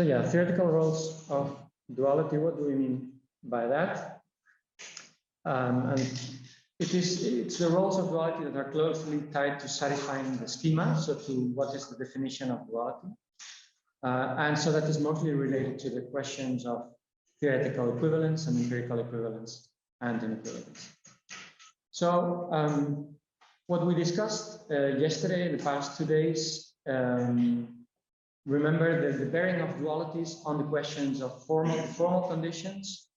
yeah, theoretical roles of duality, what do we mean by that? And it's the roles of duality that are closely tied to satisfying the schema, so to what is the definition of duality. And so that is mostly related to the questions of theoretical equivalence and empirical equivalence and inequivalence. So what we discussed yesterday in the past 2 days, remember the bearing of dualities on the questions of formal conditions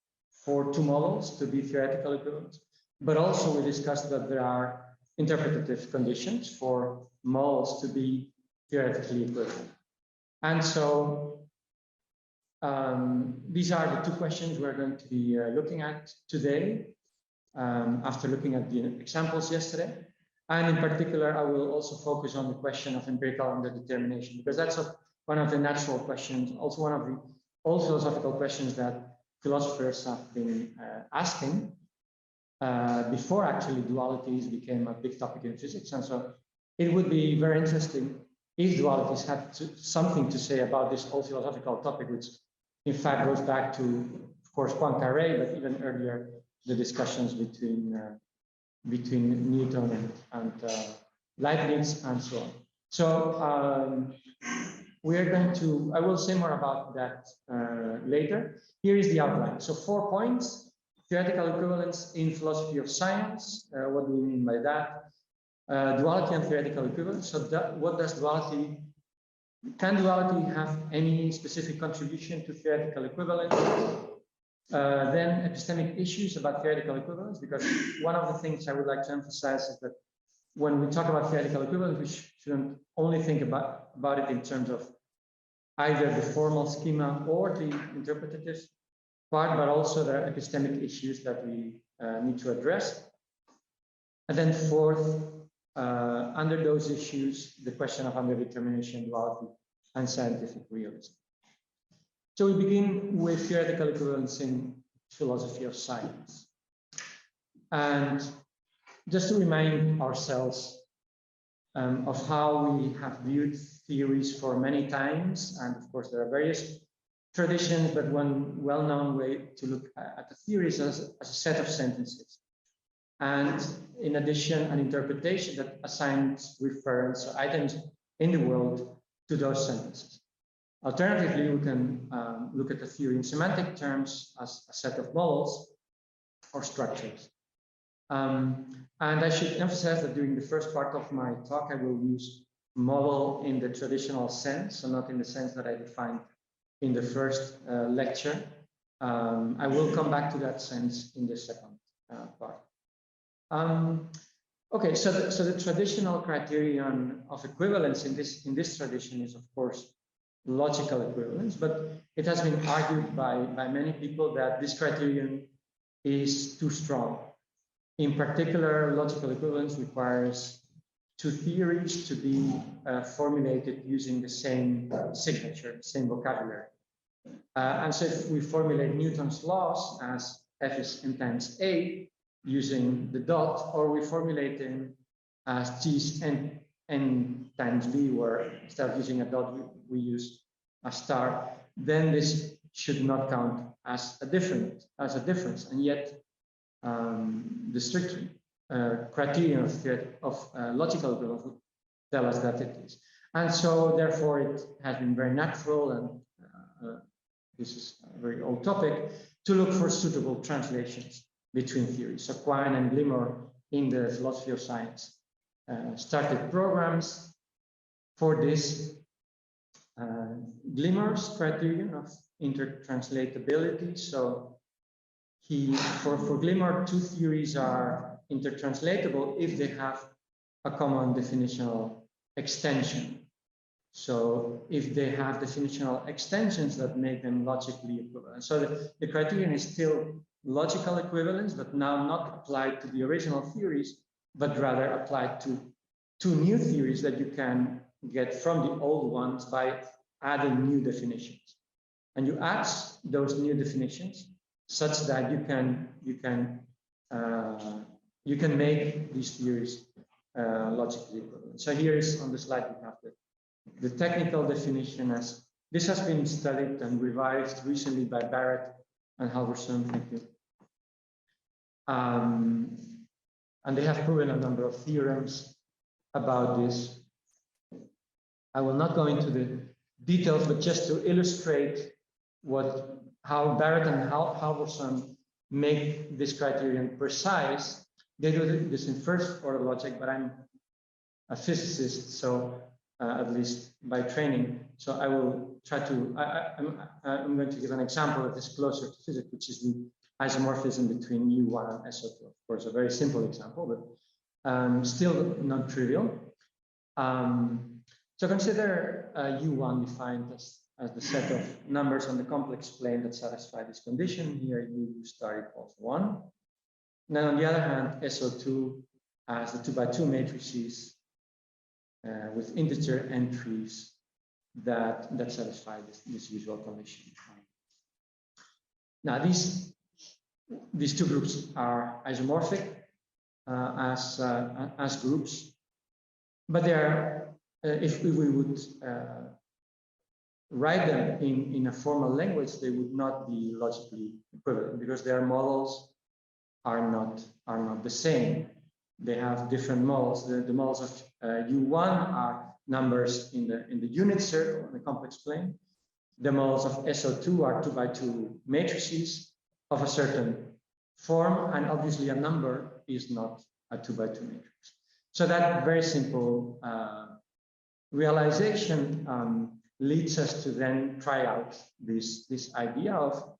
for two models to be theoretical equivalent, but also we discussed that there are interpretative conditions for models to be theoretically equivalent. And so these are the two questions we're going to be looking at today, after looking at the examples yesterday. And in particular, I will also focus on the question of empirical underdetermination, because that's one of the natural questions, also one of the old philosophical questions that philosophers have been asking before actually dualities became a big topic in physics. And so it would be very interesting if dualities had something to say about this whole philosophical topic, which in fact goes back to, of course, Poincaré, but even earlier, the discussions between Newton and Leibniz and so on. So we are going to, I will say more about that later. Here is the outline. So 4 points: theoretical equivalence in philosophy of science. What do we mean by that? Duality and theoretical equivalence. So what does duality, can duality have any specific contribution to theoretical equivalence? Then epistemic issues about theoretical equivalence, because one of the things I would like to emphasize is that when we talk about theoretical equivalence, we shouldn't only think about it in terms of either the formal schema or the interpretative part, but also there are epistemic issues that we need to address. And then fourth, under those issues, the question of underdetermination, duality, and scientific realism. So we begin with theoretical equivalence in philosophy of science. And just to remind ourselves of how we have viewed theories for many times, and of course there are various traditions, but one well-known way to look at the theories as a set of sentences. And in addition, an interpretation that assigns reference or items in the world to those sentences. Alternatively, we can look at the theory in semantic terms as a set of models or structures. And I should emphasize that during the first part of my talk, I will use model in the traditional sense, so not in the sense that I defined in the first lecture. I will come back to that sense in the second part. Okay, so the traditional criterion of equivalence in this tradition is, of course, logical equivalence, but it has been argued by many people that this criterion is too strong. In particular, logical equivalence requires two theories to be formulated using the same signature, the same vocabulary. And so if we formulate Newton's laws as F is n times A using the dot, or we formulate them as G is n times B, where instead of using a dot, we use a star, then this should not count as a difference. And yet, the strict criterion of logical equivalence would tell us that it is. And so, therefore, it has been very natural, and this is a very old topic, to look for suitable translations between theories. So Quine and Glimmer in the philosophy of science started programs for this. Glimmer's criterion of intertranslatability. So for Glimmer, two theories are intertranslatable if they have a common definitional extension. So if they have definitional extensions that make them logically equivalent. So the criterion is still logical equivalence, but now not applied to the original theories, but rather applied to two new theories that you can get from the old ones by adding new definitions. And you add those new definitions such that you can make these theories logically equivalent. So here is on the slide we have the technical definition as This has been studied and revised recently by Barrett and Halvorson. Thank you. And they have proven a number of theorems about this. I will not go into the details, but just to illustrate how Barrett and Halvorson make this criterion precise. They do this in first order logic, but I'm a physicist, so at least by training. So I will try to, I'm going to give an example that is closer to physics, which is the isomorphism between U1 and SO2. Of course, a very simple example, but still not trivial. So consider U1 defined as the set of numbers on the complex plane that satisfy this condition. Here U star equals 1. And then on the other hand, SO2 has the 2 by 2 matrices with integer entries that satisfy this usual condition. Now these two groups are isomorphic as groups, but they are, if we would write them in a formal language, they would not be logically equivalent because their models are not the same. They have different models. The models of U1 are numbers in the unit circle on the complex plane. The models of SO2 are 2 by 2 matrices of a certain form, and obviously a number is not a 2 by 2 matrix. So that very simple realization leads us to then try out this idea of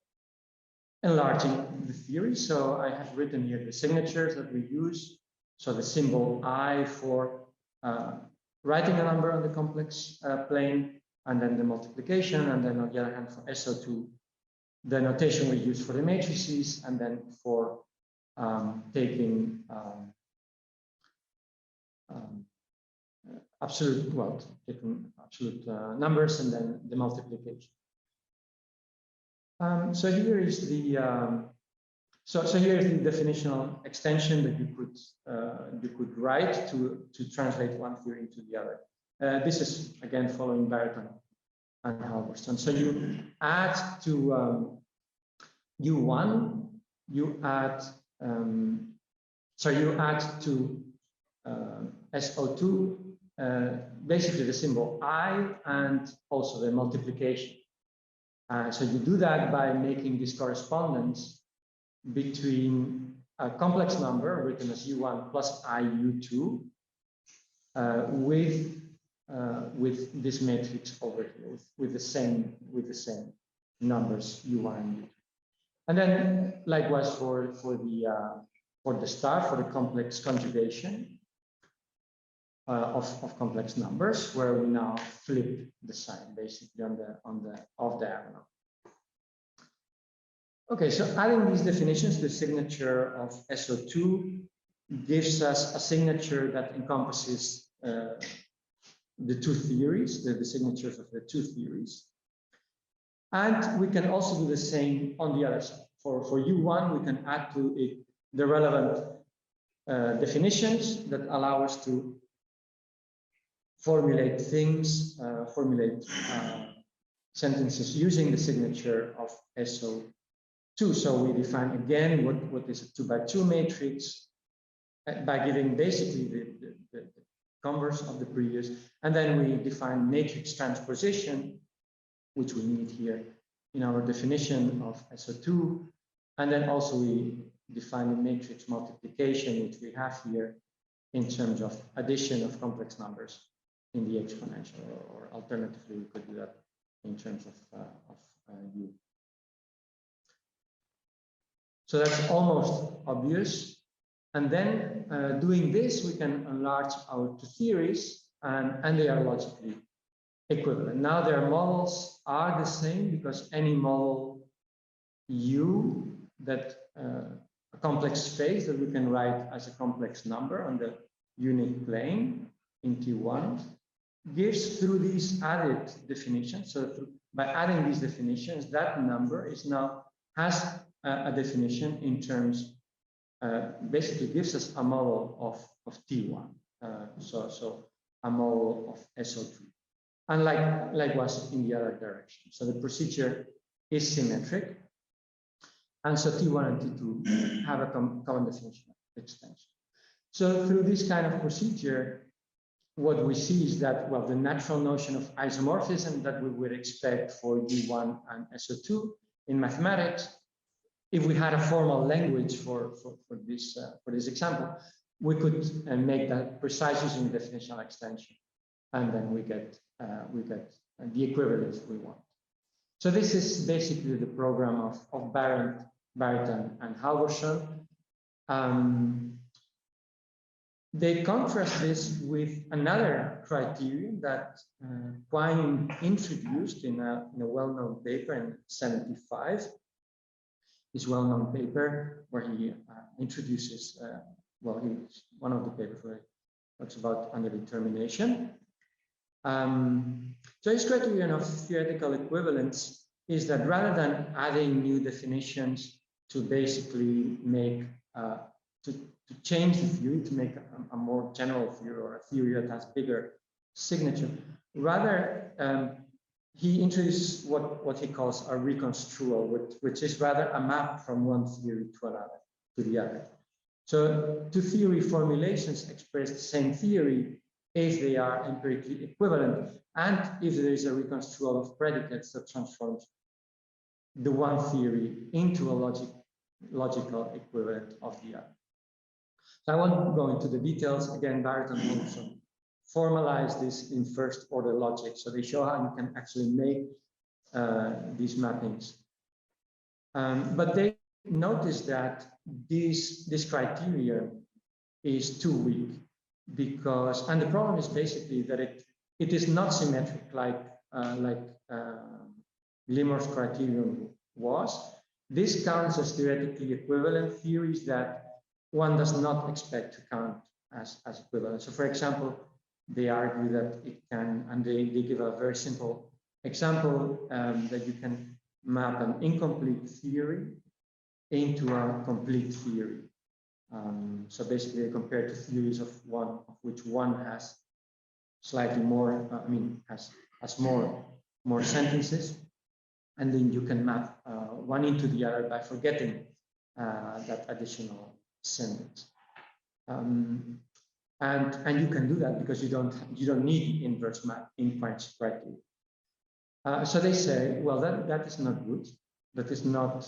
enlarging the theory. So I have written here the signatures that we use. So the symbol I for writing a number on the complex plane, and then the multiplication, and then on the other hand for SO2, the notation we use for the matrices, and then for taking absolute numbers and then the multiplication. So here is the so here is the definitional extension that you could write to translate one theory into the other. This is again following Barrett and Halvorson. So you add to U1, you add to SO2 basically the symbol I and also the multiplication. So you do that by making this correspondence between a complex number written as U1 plus IU2 with this matrix over here with the same numbers U1 and U2. And then likewise for the star, for the complex conjugation of complex numbers, where we now flip the sign basically on the off diagonal. Okay, so adding these definitions, the signature of SO2 gives us a signature that encompasses the two theories, the signatures of the two theories. And we can also do the same on the other side. For U1, we can add to it the relevant definitions that allow us to formulate things, sentences using the signature of SO2. So we define again what is a 2 by 2 matrix by giving basically the converse of the previous, and then we define matrix transposition, which we need here in our definition of SO2, and then also we define the matrix multiplication, which we have here in terms of addition of complex numbers in the exponential, or alternatively we could do that in terms of U. So that's almost obvious. And then doing this, we can enlarge our two theories, and they are logically equivalent. Now their models are the same because any model U that a complex space that we can write as a complex number on the unit plane in T1 gives through these added definitions. So by adding these definitions, that number is now has a definition in terms, basically gives us a model of T1. So a model of SO2. like was in the other direction. So the procedure is symmetric. And so T1 and T2 have a common definition of extension. So through this kind of procedure, what we see is that, well, the natural notion of isomorphism that we would expect for U1 and SO2 in mathematics, if we had a formal language for this example, we could make that precise using definitional extension, and then we get the equivalence we want. So this is basically the program of Barrett and Halvorson. They contrast this with another criterion that Quine introduced in a well-known paper in '75. His well-known paper where he introduces, one of the papers where he talks about underdetermination. So his criterion of theoretical equivalence is that rather than adding new definitions to basically make to change the theory, to make a more general theory or a theory that has bigger signature, rather he introduced what he calls a reconstrual, which is rather a map from one theory to the other. So two theory formulations express the same theory if they are empirically equivalent, and if there is a reconstrual of predicates that transforms the one theory into a logical equivalent of the other. So I won't go into the details. Again, Barrett and Halvorson formalize this in first order logic. So they show how you can actually make these mappings. But they notice that this criteria is too weak because, and the problem is basically that it is not symmetric like Glimmer's criterion was. This counts as theoretically equivalent theories that one does not expect to count as equivalent. So for example, they argue that it can, and they give a very simple example that you can map an incomplete theory into a complete theory. So basically, they compare two theories of which one has slightly more, has more sentences, and then you can map one into the other by forgetting that additional sentence. And you can do that because you don't need inverse map in Quine's criteria. So they say, well, that is not good. That is not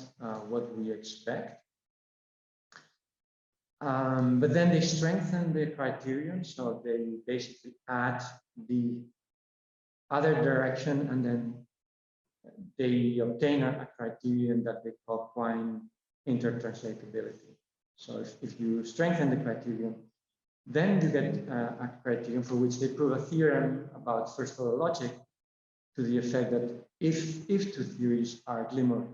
what we expect. But then they strengthen the criterion, so they basically add the other direction, and then they obtain a criterion that they call Quine intertranslatability. So if you strengthen the criterion, then you get a criterion for which they prove a theorem about first order logic to the effect that if two theories are Glimmer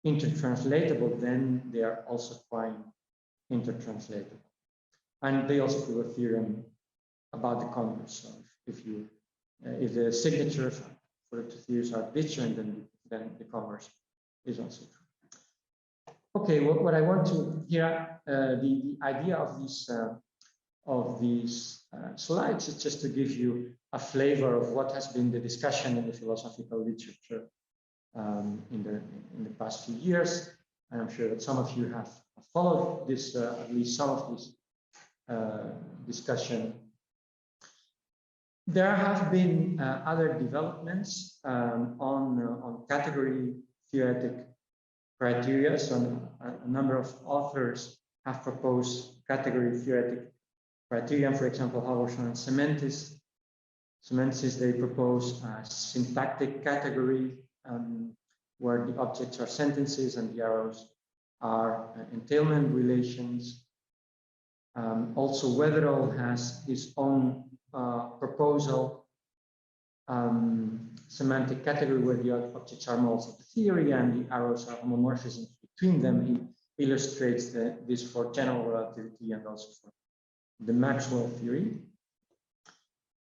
intertranslatable, then they are also Quine intertranslatable. And they also prove a theorem about the converse. So if the signatures for the two theories are different, then the converse is also true. Okay, what I want to here, the idea of these slides is just to give you a flavor of what has been the discussion in the philosophical literature in the past few years. And I'm sure that some of you have followed this, at least some of this discussion. There have been other developments on category theoretic criteria. So a number of authors have proposed category theoretic criteria. For example, Halvorson and Sementis. Sementis, they propose a syntactic category where the objects are sentences and the arrows are entailment relations. Also, Weatherall has his own proposal, semantic category where the objects are modes of the theory and the arrows are homomorphisms between them. He illustrates this for general relativity and also for the Maxwell theory.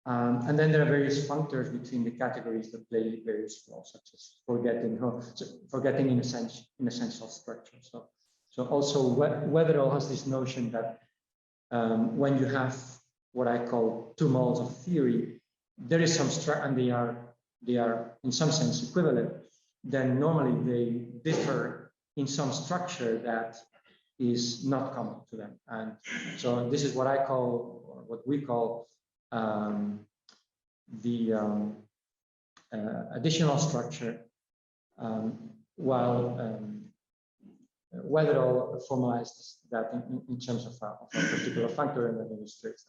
And then there are various functors between the categories that play various roles, such as forgetting in essential structure. So also Weatherall has this notion that when you have what I call two modes of theory, there is some structure, and they are in some sense equivalent, then normally they differ in some structure that is not common to them. And so this is what I call, or what we call, the additional structure, while it all formalizes that in terms of a particular factor, and then illustrates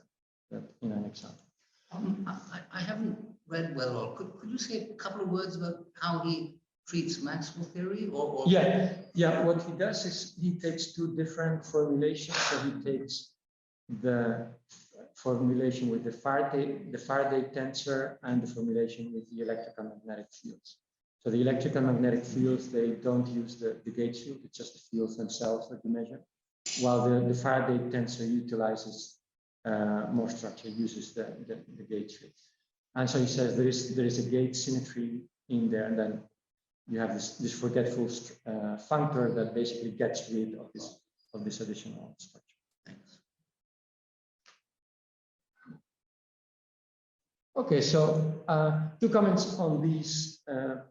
that in an example. I haven't read well. Could you say a couple of words about how he treats Maxwell theory? Yeah. What he does is he takes two different formulations. So he takes the formulation with the Faraday tensor and the formulation with the electrical magnetic fields. So the electrical magnetic fields, they don't use the gauge field, it's just the fields themselves that you measure, while the Faraday tensor utilizes more structure, uses the gauge field. And so he says there is a gauge symmetry in there, and then you have this forgetful functor that basically gets rid of this additional structure. Thanks. Okay, so two comments on these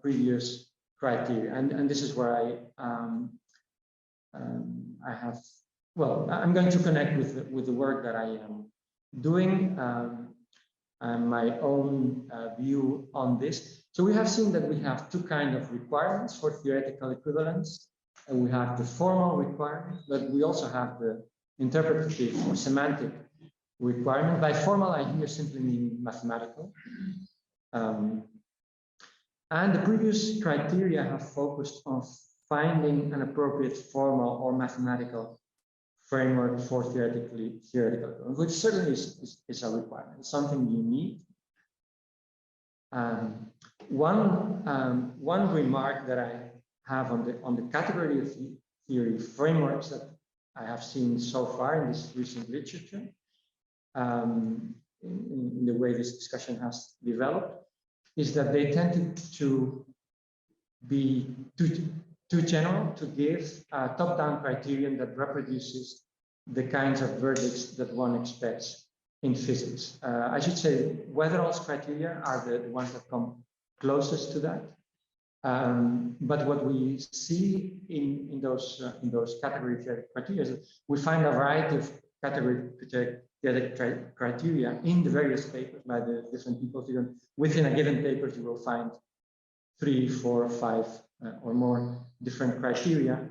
previous criteria, and this is where I have, well, I'm going to connect with the work that I am doing and my own view on this. So we have seen that we have two kinds of requirements for theoretical equivalence, and we have the formal requirement, but we also have the interpretative or semantic requirement. By formal, I here simply mean mathematical. And the previous criteria have focused on finding an appropriate formal or mathematical framework for theoretical, which certainly is a requirement. It's something you need. One remark that I have on the category of theory frameworks that I have seen so far in this recent literature, in the way this discussion has developed, is that they tend to be too general, to give a top-down criterion that reproduces the kinds of verdicts that one expects in physics. I should say Weatherall's criteria are the ones that come closest to that. But what we see in those category criteria is that we find a variety of category criteria in the various papers by the different people. Within a given paper, you will find 3, 4, 5 or more different criteria,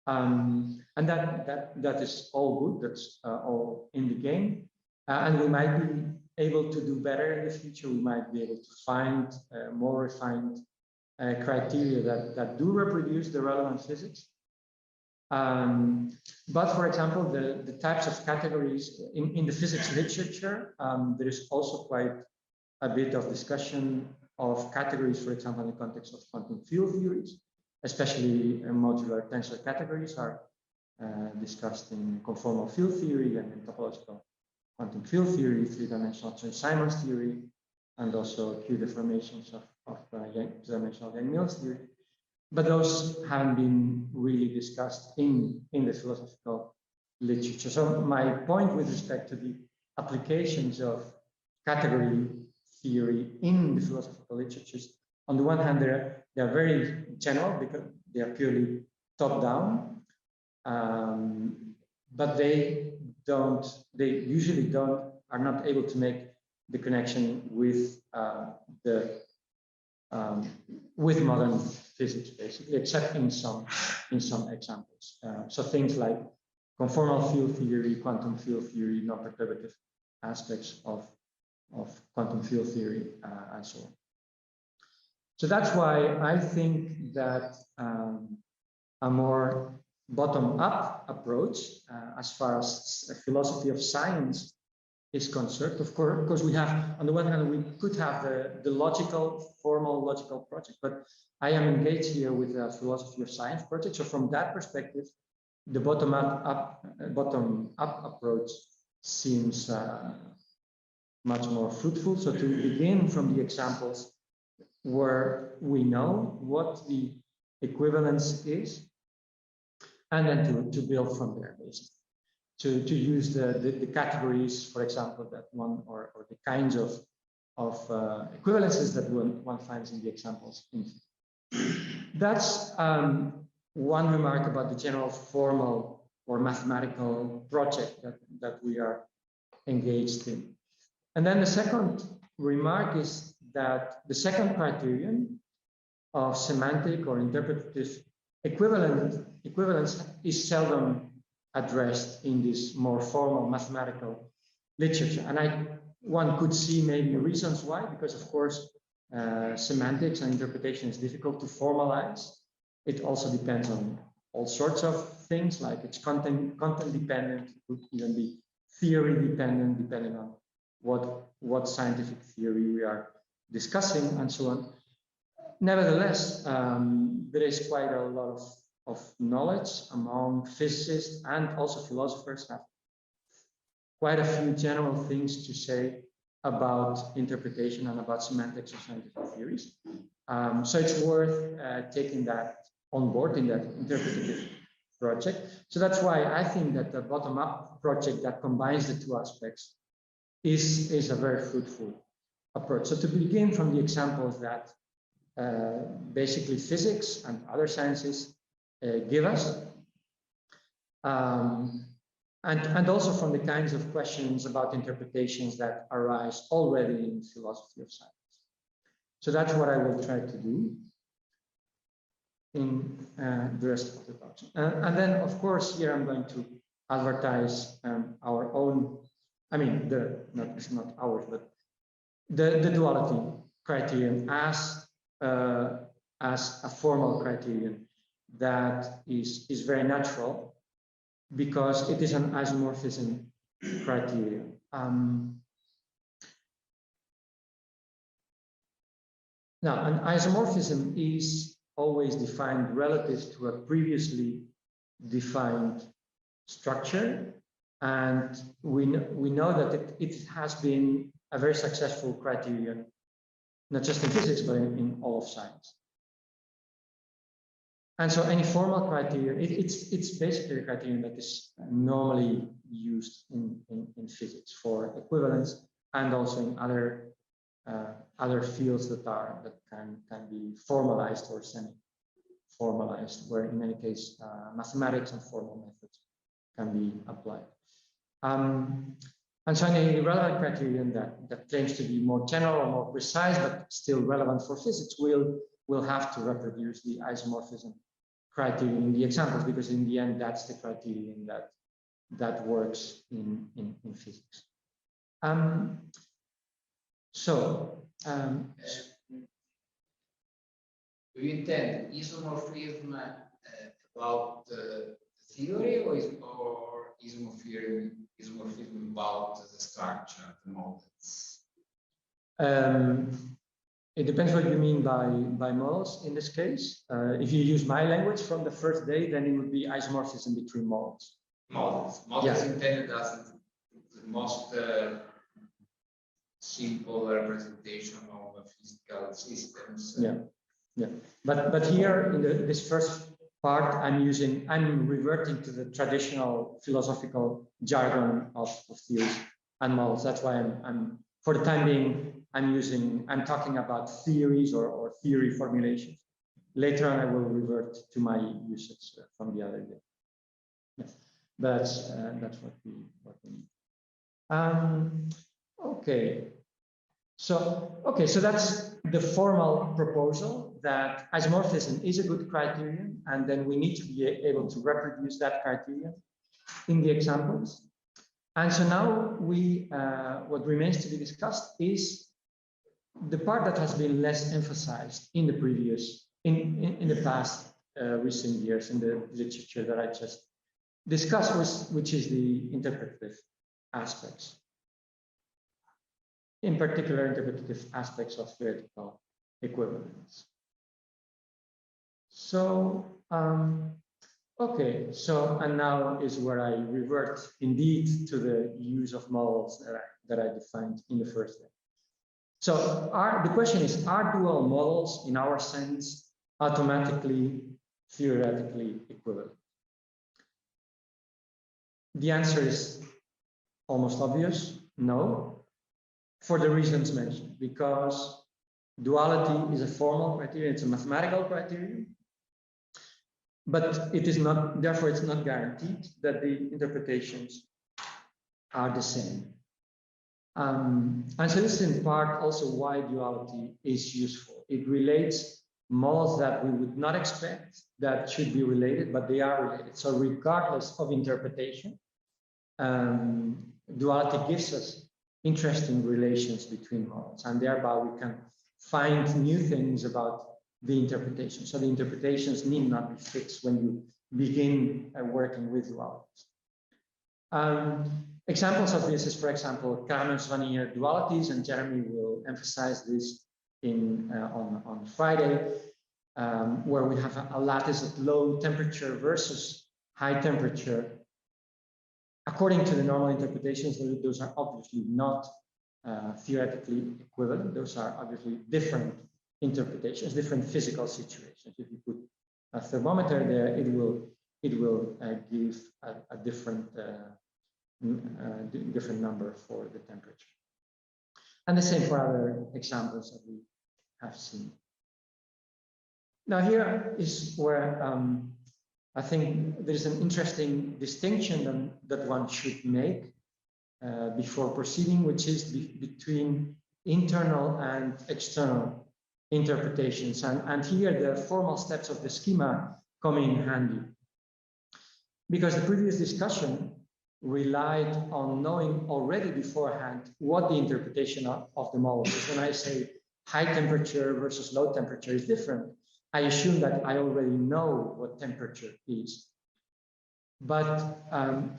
and that is all good. That's all in the game, and we might be able to do better in the future. We might be able to find more refined criteria that do reproduce the relevant physics. But for example, the types of categories in the physics literature, there is also quite a bit of discussion of categories, for example, in the context of quantum field theories, especially modular tensor categories are discussed in conformal field theory and in topological quantum field theory, three-dimensional Chern-Simons theory, and also Q deformations of two-dimensional Yang-Mills theory. But those haven't been really discussed in the philosophical literature. So my point with respect to the applications of category theory in the philosophical literatures, on the one hand, they're very general because they are purely top-down, but they usually are not able to make the connection with with modern physics, basically, except in some examples. So things like conformal field theory, quantum field theory, non-perturbative aspects of quantum field theory, and so on. So that's why I think that a more bottom-up approach, as far as a philosophy of science is concerned, of course, we have, on the one hand, we could have the formal logical project, but I am engaged here with a philosophy of science project. So from that perspective, the bottom-up approach seems much more fruitful. So to begin from the examples where we know what the equivalence is, and then to build from there, basically. To use the categories, for example, that one or the kinds of equivalences that one finds in the examples. That's one remark about the general formal or mathematical project that we are engaged in. And then the second remark is that the second criterion of semantic or interpretative equivalence is seldom addressed in this more formal mathematical literature. And one could see maybe reasons why, because of course, semantics and interpretation is difficult to formalize. It also depends on all sorts of things, like it's content dependent, it could even be theory dependent, depending on what scientific theory we are discussing and so on. Nevertheless, there is quite a lot of knowledge among physicists, and also philosophers have quite a few general things to say about interpretation and about semantics of scientific theories. So it's worth taking that on board in that interpretative project. So that's why I think that the bottom-up project that combines the two aspects is a very fruitful approach. So to begin from the examples that basically physics and other sciences give us, and also from the kinds of questions about interpretations that arise already in philosophy of science. So that's what I will try to do in the rest of the talk. And then, of course, here I'm going to advertise our own, I mean, it's not ours, but the duality criterion as a formal criterion that is very natural, because it is an isomorphism criterion. Now, an isomorphism is always defined relative to a previously defined structure, and we know that it has been a very successful criterion, not just in physics, but in all of science. And so any formal criterion, it's basically a criterion that is normally used in physics for equivalence, and also in other fields that can be formalized or semi-formalized, where in any case mathematics and formal methods can be applied. And so any relevant criterion that claims to be more general or more precise, but still relevant for physics, will have to reproduce the isomorphism criterion in the examples, because in the end, that's the criterion that works in physics. Do you intend isomorphism about the theory, or isomorphism about the structure, the models? It depends what you mean by models in this case. If you use my language from the first day, then it would be isomorphism between models. Models Yeah. Intended as the most simple representation of physical systems. Yeah. But here in this first part, I'm reverting to the traditional philosophical jargon of theories and models. That's why I'm for the time being, I'm talking about theories or theory formulations. Later on, I will revert to my usage from the other day. Yes, that's what we need. Okay, so that's the formal proposal that isomorphism is a good criterion, and then we need to be able to reproduce that criterion in the examples. And so now what remains to be discussed is the part that has been less emphasized in the past recent years in the literature that I just discussed, which is the interpretative aspects. In particular, interpretative aspects of theoretical equivalence. So, okay, and now is where I revert indeed to the use of models that I defined in the first day. So the question is, are dual models in our sense automatically theoretically equivalent? The answer is almost obvious, no. for the reasons mentioned, because duality is a formal criterion, it's a mathematical criterion, but it is not, therefore it's not guaranteed that the interpretations are the same. And so this is in part also why duality is useful. It relates models that we would not expect that should be related, but they are related. So regardless of interpretation, duality gives us interesting relations between models, and thereby we can find new things about the interpretation. So the interpretations need not be fixed when you begin working with dualities. Examples of this is, for example, Kramer's linear dualities, and Jeremy will emphasize this on Friday, where we have a lattice at low temperature versus high temperature. According to the normal interpretations, those are obviously not theoretically equivalent. Those are obviously different interpretations, different physical situations. If you put a thermometer there, it will give a different different number for the temperature. And the same for other examples that we have seen. Now here is where I think there's an interesting distinction that one should make before proceeding, which is between internal and external interpretations. And here the formal steps of the schema come in handy. Because the previous discussion relied on knowing already beforehand what the interpretation of the model is. When I say high temperature versus low temperature is different, I assume that I already know what temperature is. But and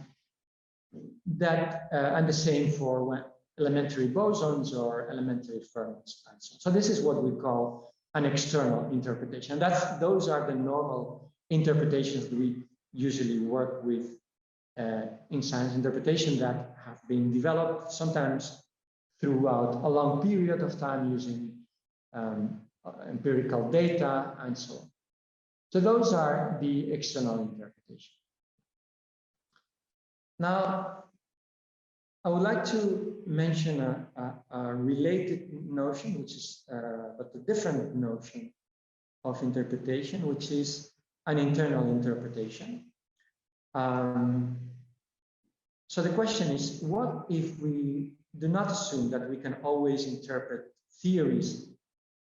the same for elementary bosons or elementary fermions. So this is what we call an external interpretation. Those are the normal interpretations that we usually work with in science, interpretation that have been developed sometimes throughout a long period of time using empirical data and so on. So those are the external interpretations. Now, I would like to mention a related notion, which is but a different notion of interpretation, which is an internal interpretation. So the question is, what if we do not assume that we can always interpret theories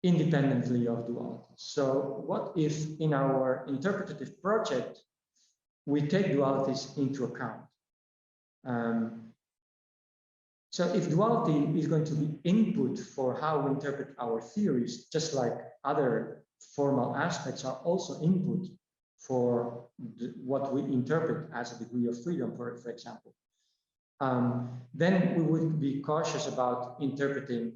independently of duality? So what if in our interpretative project, we take dualities into account? So if duality is going to be input for how we interpret our theories, just like other formal aspects are also input for what we interpret as a degree of freedom, for example, then we would be cautious about interpreting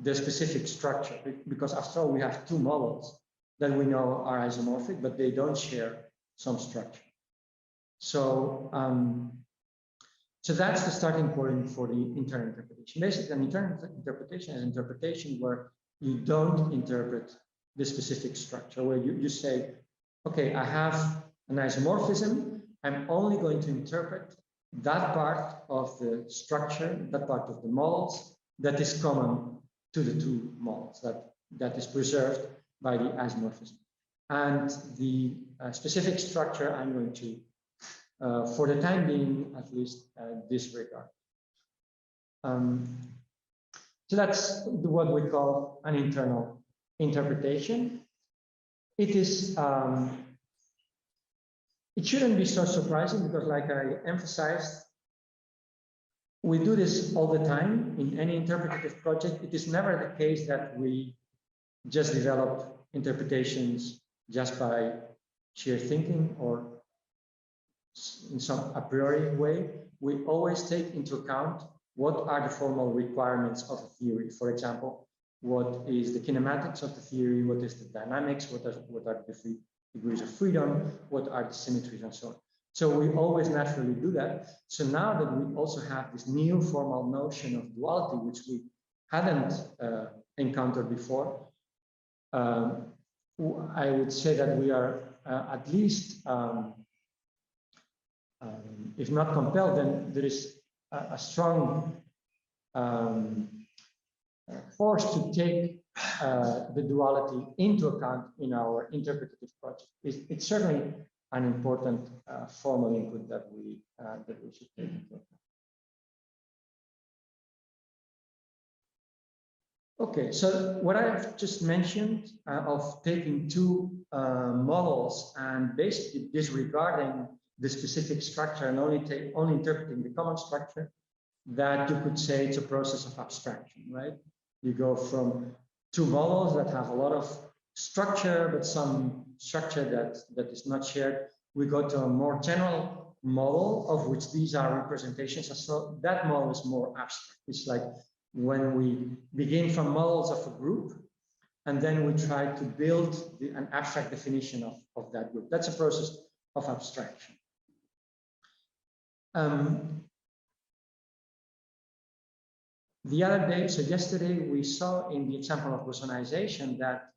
the specific structure, because after all, we have two models that we know are isomorphic, but they don't share some structure. So, so that's the starting point for the internal interpretation. Basically, an internal interpretation is an interpretation where you don't interpret the specific structure, where you say, okay, I have an isomorphism. I'm only going to interpret that part of the structure, that part of the models that is common to the two models, that is preserved by the isomorphism. And the specific structure I'm going to, for the time being, at least, disregard. So that's what we call an internal interpretation. It is, it shouldn't be so surprising because, like I emphasized, we do this all the time in any interpretative project. It is never the case that we just develop interpretations just by sheer thinking or in some a priori way. We always take into account what are the formal requirements of a theory. For example, what is the kinematics of the theory, what is the dynamics, what are the different degrees of freedom, what are the symmetries, and so on. So we always naturally do that. So now that we also have this new formal notion of duality, which we hadn't encountered before, I would say that we are at least, if not compelled, then there is a strong forced to take the duality into account in our interpretative project. It's certainly an important formal input that we should take into account. Okay, so what I've just mentioned of taking two models and basically disregarding the specific structure and only interpreting the common structure, that you could say it's a process of abstraction, right? You go from two models that have a lot of structure, but some structure that is not shared. We go to a more general model of which these are representations. So that model is more abstract. It's like when we begin from models of a group, and then we try to build an abstract definition of that group. That's a process of abstraction. The other day, so yesterday, we saw in the example of bosonization that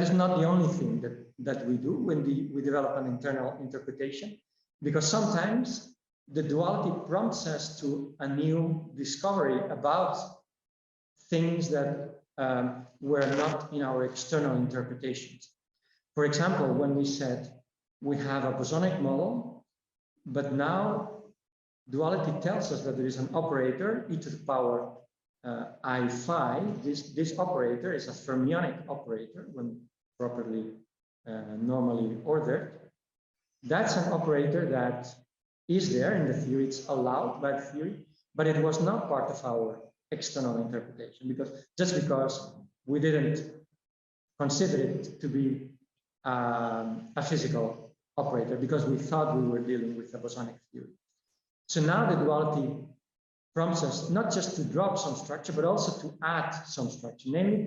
is not the only thing that we do when we develop an internal interpretation, because sometimes the duality prompts us to a new discovery about things that were not in our external interpretations. For example, when we said we have a bosonic model, but now duality tells us that there is an operator, e to the power I phi. This operator is a fermionic operator when properly normally ordered. That's an operator that is there in the theory. It's allowed by the theory, but it was not part of our external interpretation, because we didn't consider it to be a physical operator, because we thought we were dealing with a bosonic theory. So now the duality prompts us not just to drop some structure, but also to add some structure, namely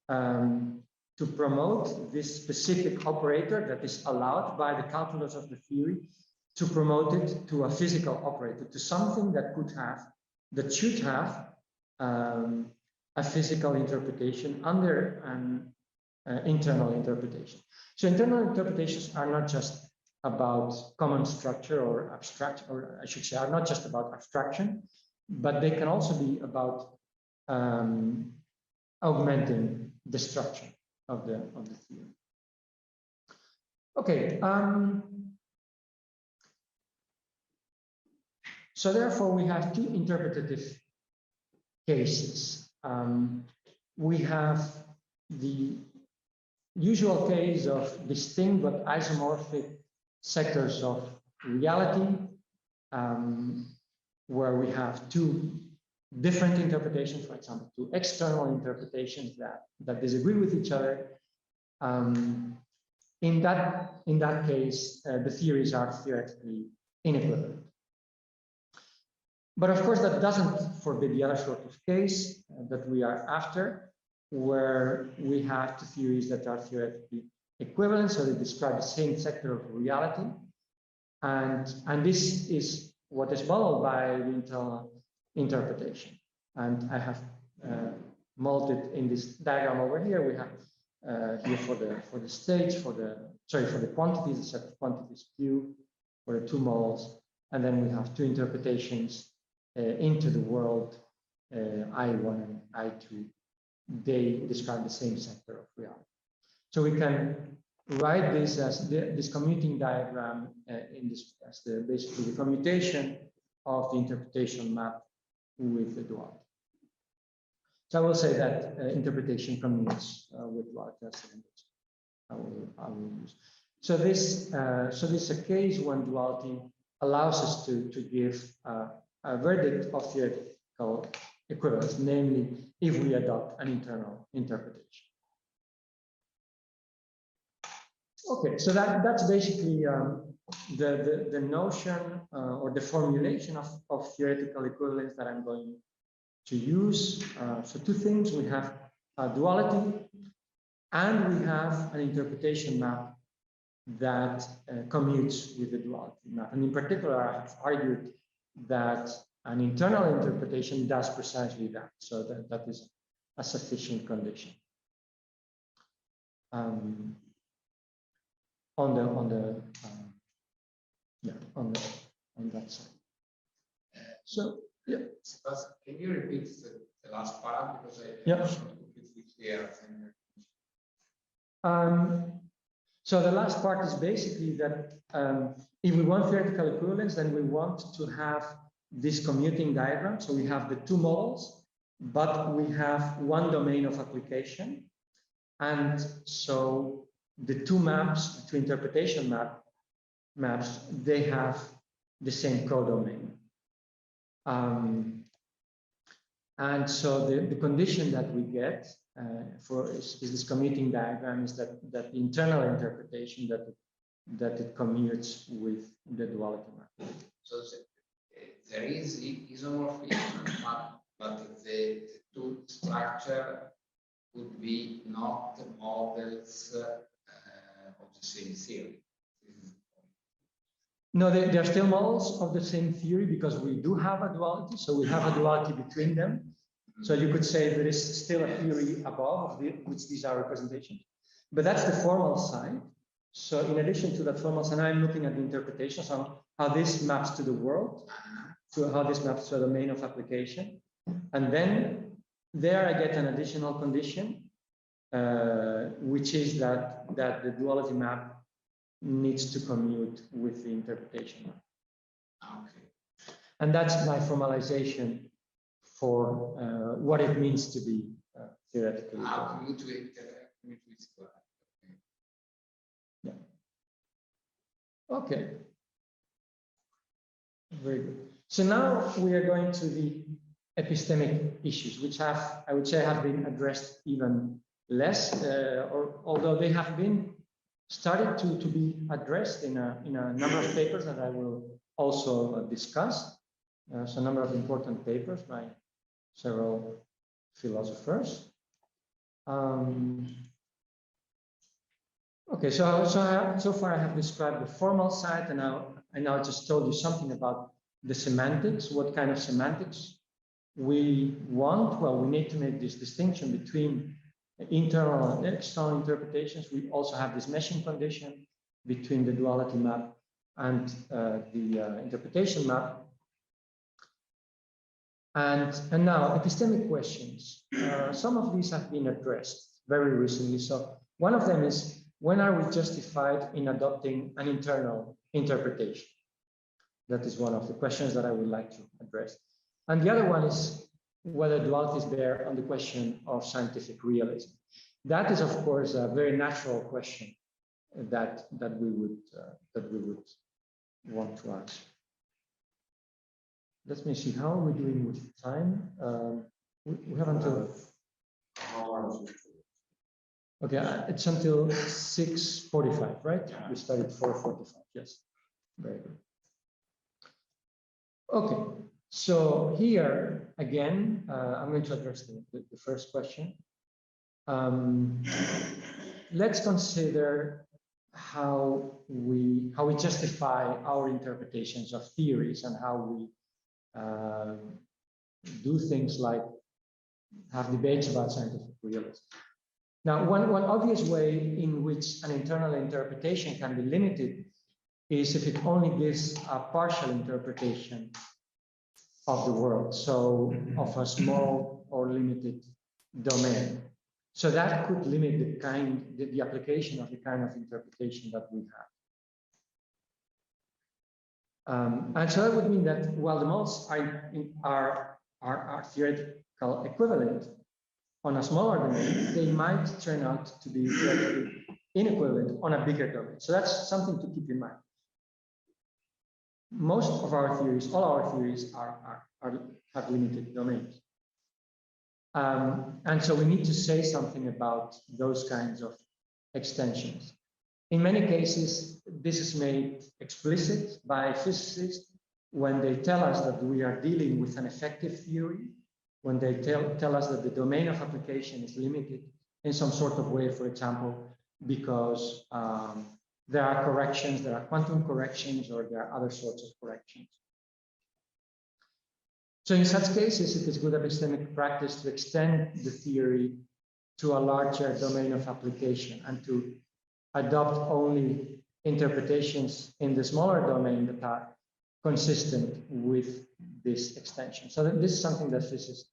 to promote this specific operator that is allowed by the calculus of the theory, to promote it to a physical operator, to something that should have a physical interpretation under an internal interpretation. So internal interpretations are not just about common structure or abstract, or I should say, are not just about abstraction, but they can also be about augmenting the structure of the theory. Okay. So therefore, we have two interpretative cases. We have the usual case of distinct but isomorphic sectors of reality, where we have two different interpretations, for example, two external interpretations that disagree with each other. In that case, the theories are theoretically inequivalent. But of course, that doesn't forbid the other sort of case that we are after, where we have two theories that are theoretically equivalent, so they describe the same sector of reality. And this is what is modeled by the internal interpretation. And I have modeled it in this diagram over here. We have here for the states, for the quantities, a set of quantities Q for the two models, and then we have two interpretations into the world, I1 and I2. They describe the same sector of reality. So we can write this as this commuting diagram as basically the commutation of the interpretation map with the duality. So I will say that interpretation commutes with duality. That's the language I will use. So this is a case when duality allows us to give a verdict of theoretical equivalence, namely if we adopt an internal interpretation. Okay, so that's basically the notion or the formulation of theoretical equivalence that I'm going to use. So two things: we have a duality, and we have an interpretation map that commutes with the duality map. And in particular, I have argued that an internal interpretation does precisely that. So that is a sufficient condition. On that side. So Sebastian, can you repeat the last part because I Yeah. not completely clear. So the last part is basically that if we want theoretical equivalence, then we want to have this commuting diagram. So we have the two models, but we have one domain of application. And so the two maps, the two interpretation maps, they have the same codomain. And so the condition that we get is this commuting diagram is that the internal interpretation that it commutes with the duality map. So there is isomorphism, but the two structure would be not models of the same theory. No, they are still models of the same theory because we do have a duality. So we have a duality between them. So you could say there is still a theory above, which these are representations. But that's the formal side. So in addition to that formal side, I'm looking at the interpretations on how this maps to the world, to how this maps to a domain of application. And then there I get an additional condition, which is that the duality map needs to commute with the interpretation. Okay. And that's my formalization for what it means to be theoretically. Commute with Yeah. Okay. Very good. So now we are going to the epistemic issues, which I would say have been addressed even less, or although they have been started to be addressed in a number of papers that I will also discuss. So a number of important papers by several philosophers. Okay, so far I have described the formal side, and I now just told you something about the semantics, what kind of semantics we want. Well, we need to make this distinction between internal and external interpretations. We also have this meshing condition between the duality map and the interpretation map. And now epistemic questions. Some of these have been addressed very recently. So one of them is, when are we justified in adopting an internal interpretation? That is one of the questions that I would like to address. And the other one is whether dualities bear on the question of scientific realism. That is, of course, a very natural question that we would want to answer. Let me see, how are we doing with time? We have until. Okay, it's until 6:45, right? Yeah. We started 4:45. Yes, very good. Okay, so here again, I'm going to address the first question. Let's consider how we justify our interpretations of theories and how we do things like have debates about scientific realism. Now, one obvious way in which an internal interpretation can be limited is if it only gives a partial interpretation of the world, so of a small or limited domain. So that could limit the application of the kind of interpretation that we have. And so that would mean that while the models are theoretical equivalent on a smaller domain, they might turn out to be theoretically inequivalent on a bigger domain. So that's something to keep in mind. Most of our theories, all our theories have limited domains. And so we need to say something about those kinds of extensions. In many cases, this is made explicit by physicists when they tell us that we are dealing with an effective theory, when they tell us that the domain of application is limited in some sort of way, for example, because there are corrections, there are quantum corrections, or there are other sorts of corrections. So in such cases, it is good epistemic practice to extend the theory to a larger domain of application and to adopt only interpretations in the smaller domain that are consistent with this extension. So this is something that physicists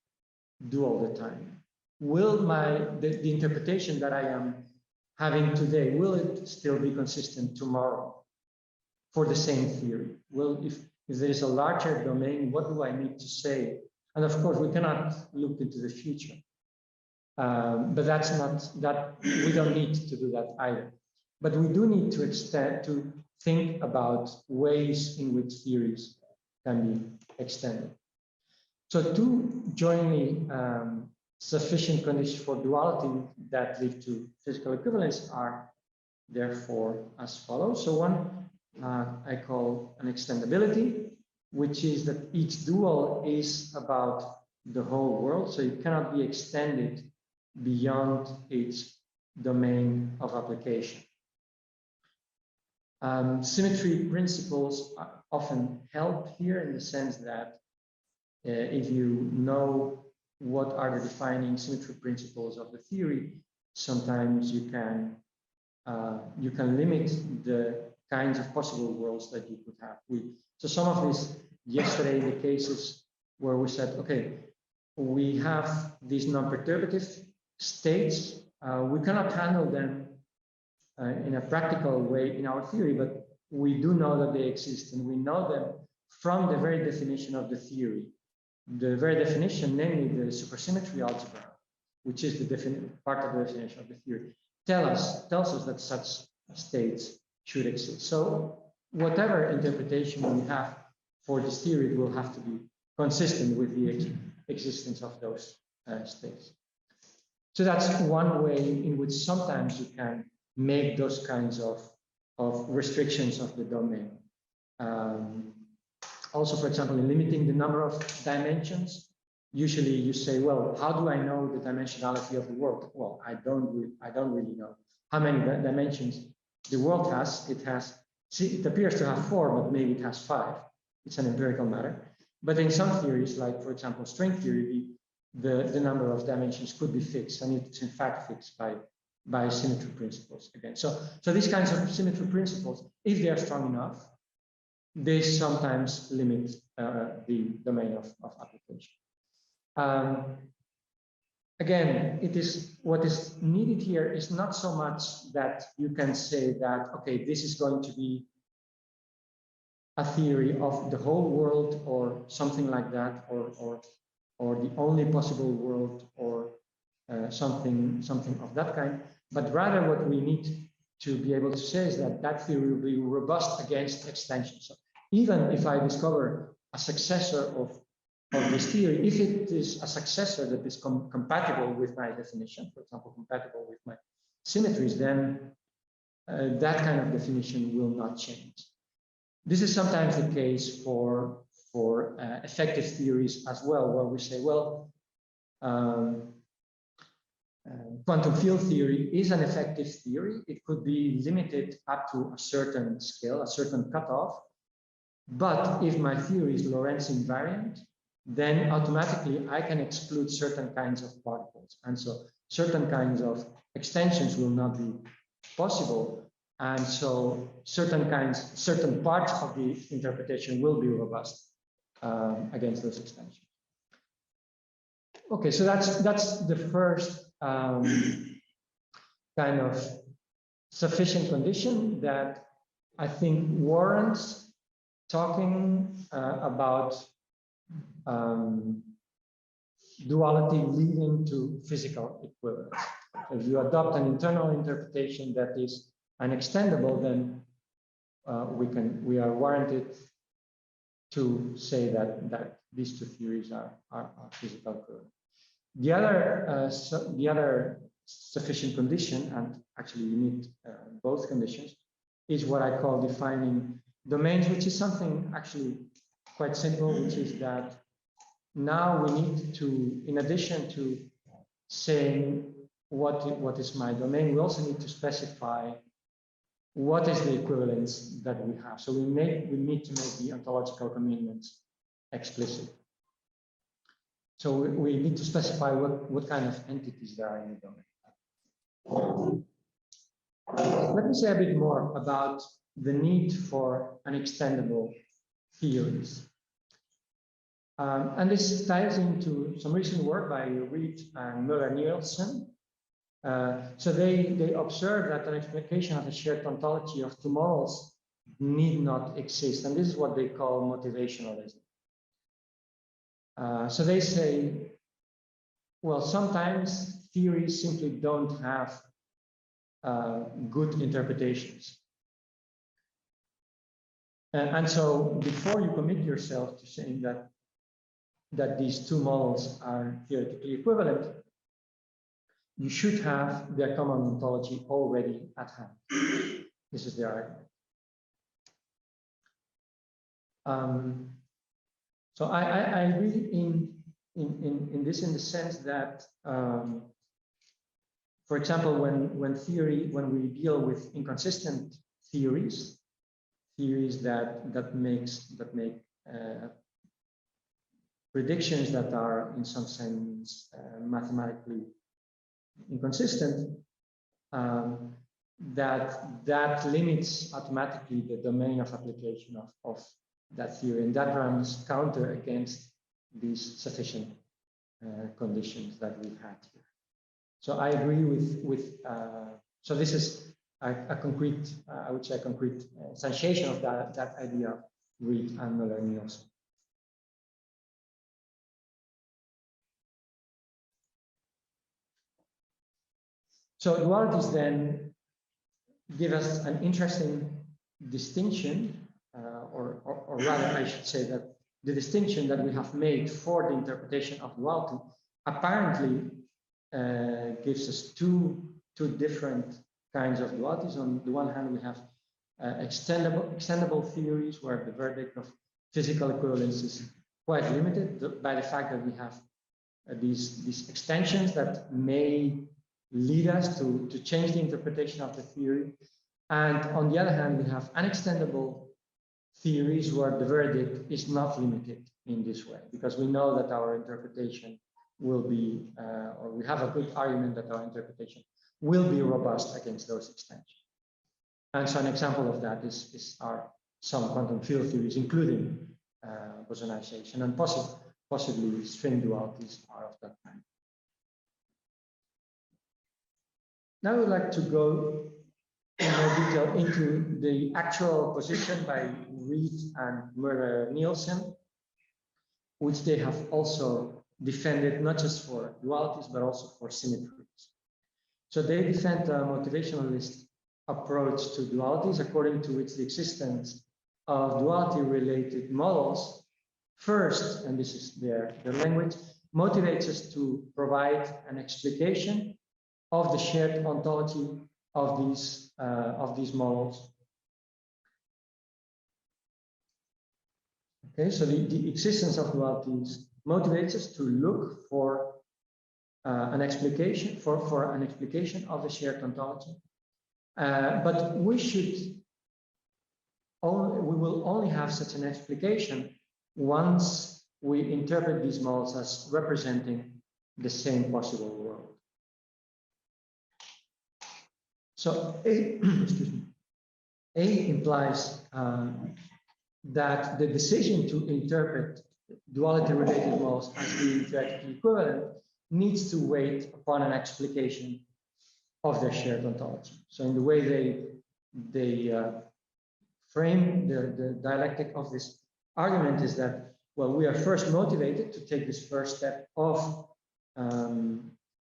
do all the time. Will the interpretation that I am having today, will it still be consistent tomorrow for the same theory? Well, if there is a larger domain, what do I need to say? And of course, we cannot look into the future. But that's not that we don't need to do that either. But we do need to think about ways in which theories can be extended. So two jointly sufficient conditions for duality that lead to physical equivalence are therefore as follows. So one I call an extendability, which is that each dual is about the whole world, so it cannot be extended beyond its domain of application. Symmetry principles often help here in the sense that if you know what are the defining symmetry principles of the theory, sometimes you can limit the kinds of possible worlds that you could have. So some of this yesterday, the cases where we said, okay, we have these non-perturbative states. We cannot handle them in a practical way in our theory, but we do know that they exist, and we know them from the very definition of the theory. The very definition, namely the supersymmetry algebra, which is the part of the definition of the theory, tells us that such states should exist. So whatever interpretation we have for this theory, it will have to be consistent with the existence of those states. So that's one way in which sometimes you can make those kinds of restrictions of the domain. Also, for example, in limiting the number of dimensions, usually you say, well, how do I know the dimensionality of the world? Well, I don't really know how many dimensions the world has. It appears to have 4, but maybe it has 5. It's an empirical matter. But in some theories, like for example, string theory, the number of dimensions could be fixed, and it's in fact fixed by symmetry principles again. So these kinds of symmetry principles, if they are strong enough, they sometimes limit the domain of application. Again, what is needed here is not so much that you can say that, okay, this is going to be a theory of the whole world or something like that, or the only possible world, or something of that kind. But rather what we need to be able to say is that that theory will be robust against extension. So even if I discover a successor of this theory, if it is a successor that is compatible with my definition, for example, compatible with my symmetries, then that kind of definition will not change. This is sometimes the case for effective theories as well, where we say, well, quantum field theory is an effective theory. It could be limited up to a certain scale, a certain cutoff. But if my theory is Lorentz invariant, then automatically I can exclude certain kinds of particles. And so certain kinds of extensions will not be possible. And so certain parts of the interpretation will be robust against those extensions. Okay, so that's the first kind of sufficient condition that I think warrants talking about duality leading to physical equivalence. If you adopt an internal interpretation that is unextendable, then we are warranted to say that these two theories are physical equivalent. The other sufficient condition, and actually you need both conditions, is what I call defining domains, which is something actually quite simple, which is that now we need to, in addition to saying what is my domain, we also need to specify what is the equivalence that we have. So we need to make the ontological commitments explicit. So we need to specify what kind of entities there are in the domain. Let me say a bit more about the need for an extendable theories. And this ties into some recent work by Reed and Müller-Nielsen. So they observe that an explication of a shared ontology of two models need not exist. And this is what they call motivationalism. So they say, well, sometimes theories simply don't have good interpretations. And so before you commit yourself to saying that these two models are theoretically equivalent, you should have their common ontology already at hand. This is their argument. So I agree in this, in the sense that, for example, when we deal with inconsistent theories that make predictions that are in some sense mathematically inconsistent, that limits automatically the domain of application of that theory, and that runs counter against these sufficient conditions that we've had here. So I agree with so this is a concrete, I would say, a concrete instantiation of that idea of Reed and Müller-Nielsen. So dualities then give us an interesting distinction, or rather I should say that the distinction that we have made for the interpretation of duality apparently gives us two different kinds of dualities. On the one hand, we have extendable theories where the verdict of physical equivalence is quite limited by the fact that we have these extensions that may lead us to change the interpretation of the theory. And on the other hand, we have unextendable theories where the verdict is not limited in this way, because we know that our interpretation will be, or we have a good argument that our interpretation will be robust against those extensions. And so an example of that is some quantum field theories, including bosonization, and possibly string dualities are of that kind. Now I would like to go in more detail into the actual position by Reed and Müller-Nielsen, which they have also defended not just for dualities, but also for symmetries. So they defend a motivationalist approach to dualities, according to which the existence of duality-related models first, and this is their language, motivates us to provide an explication of the shared ontology of these models. Okay, so the existence of dualities motivates us to look for an explication of the shared ontology, but we will only have such an explication once we interpret these models as representing the same possible world. So A implies that the decision to interpret duality-related models as being theoretically equivalent needs to wait upon an explication of their shared ontology. So in the way they frame the dialectic of this argument is that, well, we are first motivated to take this first step of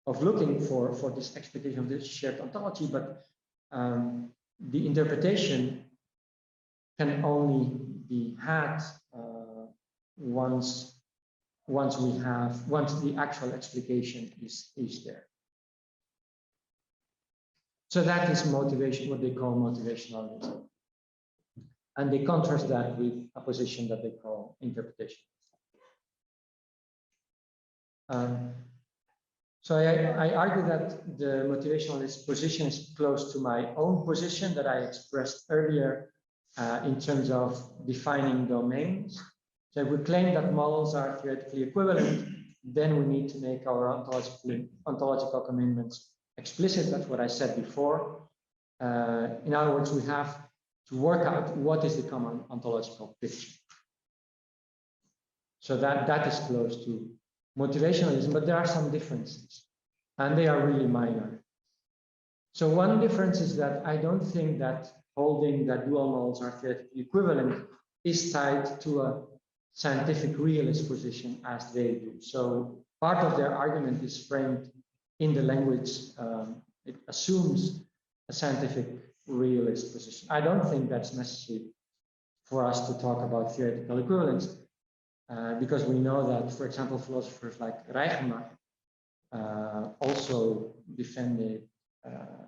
looking for this explication of this shared ontology, but the interpretation can only be had once the actual explication is there. So that is motivation, what they call motivationalism. And they contrast that with a position that they call interpretation. So I argue that the motivationalist position is close to my own position that I expressed earlier in terms of defining domains. So if we claim that models are theoretically equivalent, then we need to make our ontological commitments explicit. That's what I said before. In other words, we have to work out what is the common ontological picture. So that is close to motivationalism, but there are some differences, and they are really minor. So one difference is that I don't think that holding that dual modes are theoretically equivalent is tied to a scientific realist position as they do. So part of their argument is framed in the language. It assumes a scientific realist position. I don't think that's necessary for us to talk about theoretical equivalence, because we know that, for example, philosophers like Reichenbach also defended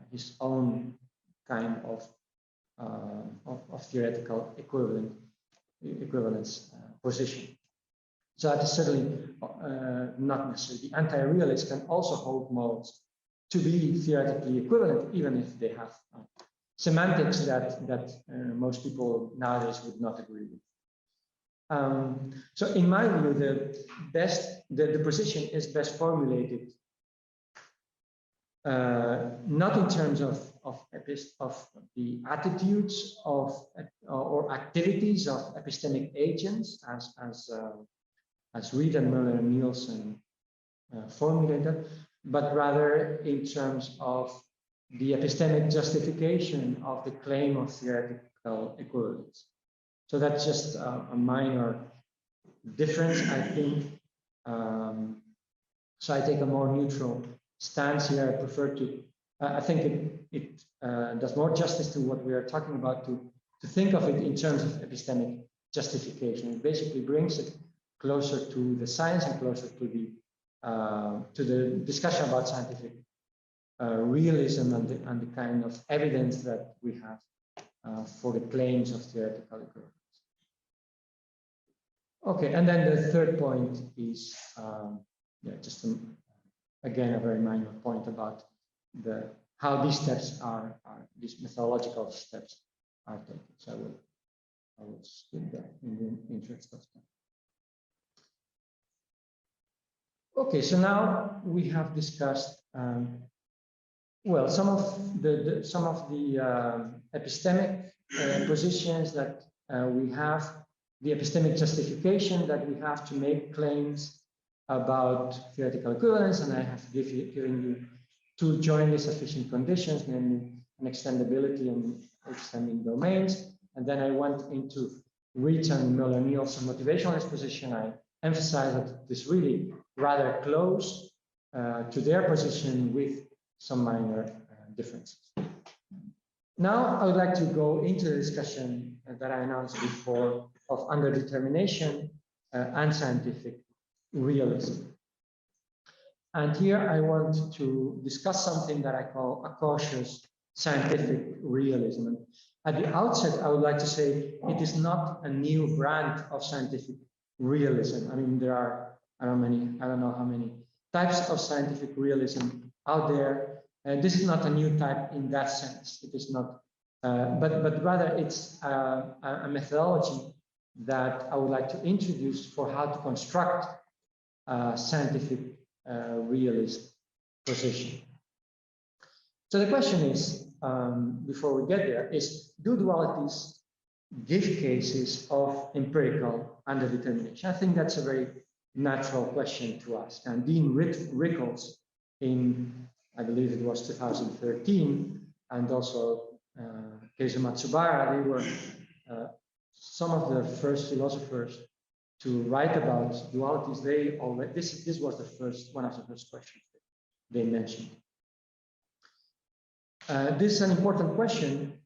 his own kind of theoretical equivalence position. So that is certainly not necessary. The anti-realists can also hold modes to be theoretically equivalent, even if they have semantics that most people nowadays would not agree with. So in my view, the position is best formulated not in terms of the attitudes of or activities of epistemic agents, as Reid and Müller and Nielsen formulated, but rather in terms of the epistemic justification of the claim of theoretical equivalence. So that's just a minor difference, I think. So I take a more neutral stance here. I prefer to, I think it does more justice to what we are talking about, to think of it in terms of epistemic justification. It basically brings it closer to the science and closer to the discussion about scientific realism and the kind of evidence that we have for the claims of theoretical equivalence. Okay, and then the third point is just again a very minor point about how these steps these methodological steps are taken. So I will skip that in the interest of time. Okay, so now we have discussed well some of the epistemic positions that we have, the epistemic justification that we have to make claims about theoretical equivalence, and I have given you two jointly sufficient conditions, namely an extendability and extending domains. And then I went into Reid and Müller-Nielsen motivationalist position. I emphasized that this really rather close to their position with some minor differences. Now I would like to go into the discussion that I announced before of underdetermination and scientific realism. And here I want to discuss something that I call a cautious scientific realism. And at the outset, I would like to say it is not a new brand of scientific realism. I mean, there are, I don't know how many types of scientific realism out there. And this is not a new type in that sense. It is not, but rather it's a methodology that I would like to introduce for how to construct scientific realist position. So the question is, before we get there, is do dualities give cases of empirical underdetermination? I think that's a very natural question to ask. And Dean Rickles in, I believe it was 2013, and also Keizo Matsubara, they were some of the first philosophers to write about dualities. They already, this was one of the first questions they mentioned. This is an important question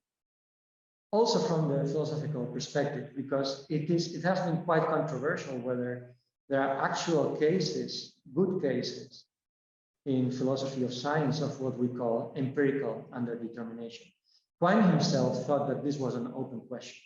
also from the philosophical perspective, because it has been quite controversial whether there are actual cases, good cases, in philosophy of science of what we call empirical underdetermination. Quine himself thought that this was an open question.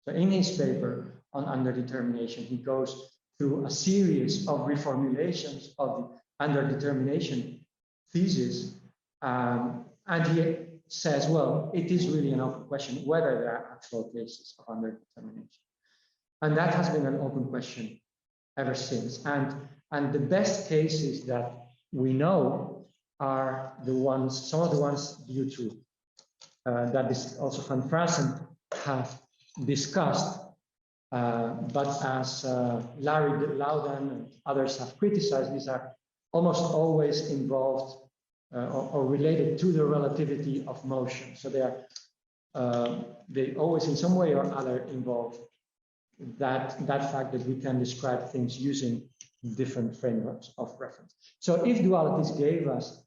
So in his paper on underdetermination, he goes through a series of reformulations of the underdetermination thesis, and he says, well, it is really an open question whether there are actual cases of underdetermination. And that has been an open question ever since. And the best cases that we know are the ones, some of the ones due to, that is also Van Frassen have discussed, But as Larry Loudon and others have criticized, these are almost always involved or related to the relativity of motion. So they always in some way or other involve that fact that we can describe things using different frameworks of reference. So if dualities gave us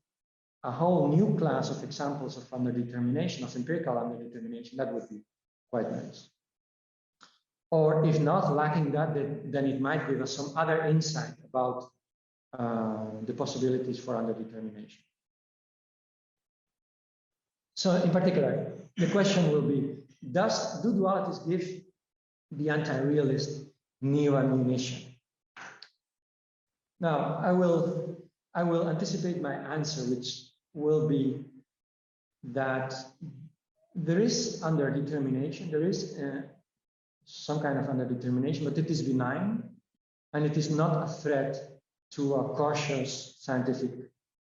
a whole new class of examples of underdetermination, of empirical underdetermination, that would be quite nice. Or if not, lacking that, then it might give us some other insight about the possibilities for underdetermination. So in particular, the question will be, do dualities give the anti-realist new ammunition? Now, I will anticipate my answer, which will be that there is underdetermination, there is some kind of underdetermination, but it is benign, and it is not a threat to a cautious scientific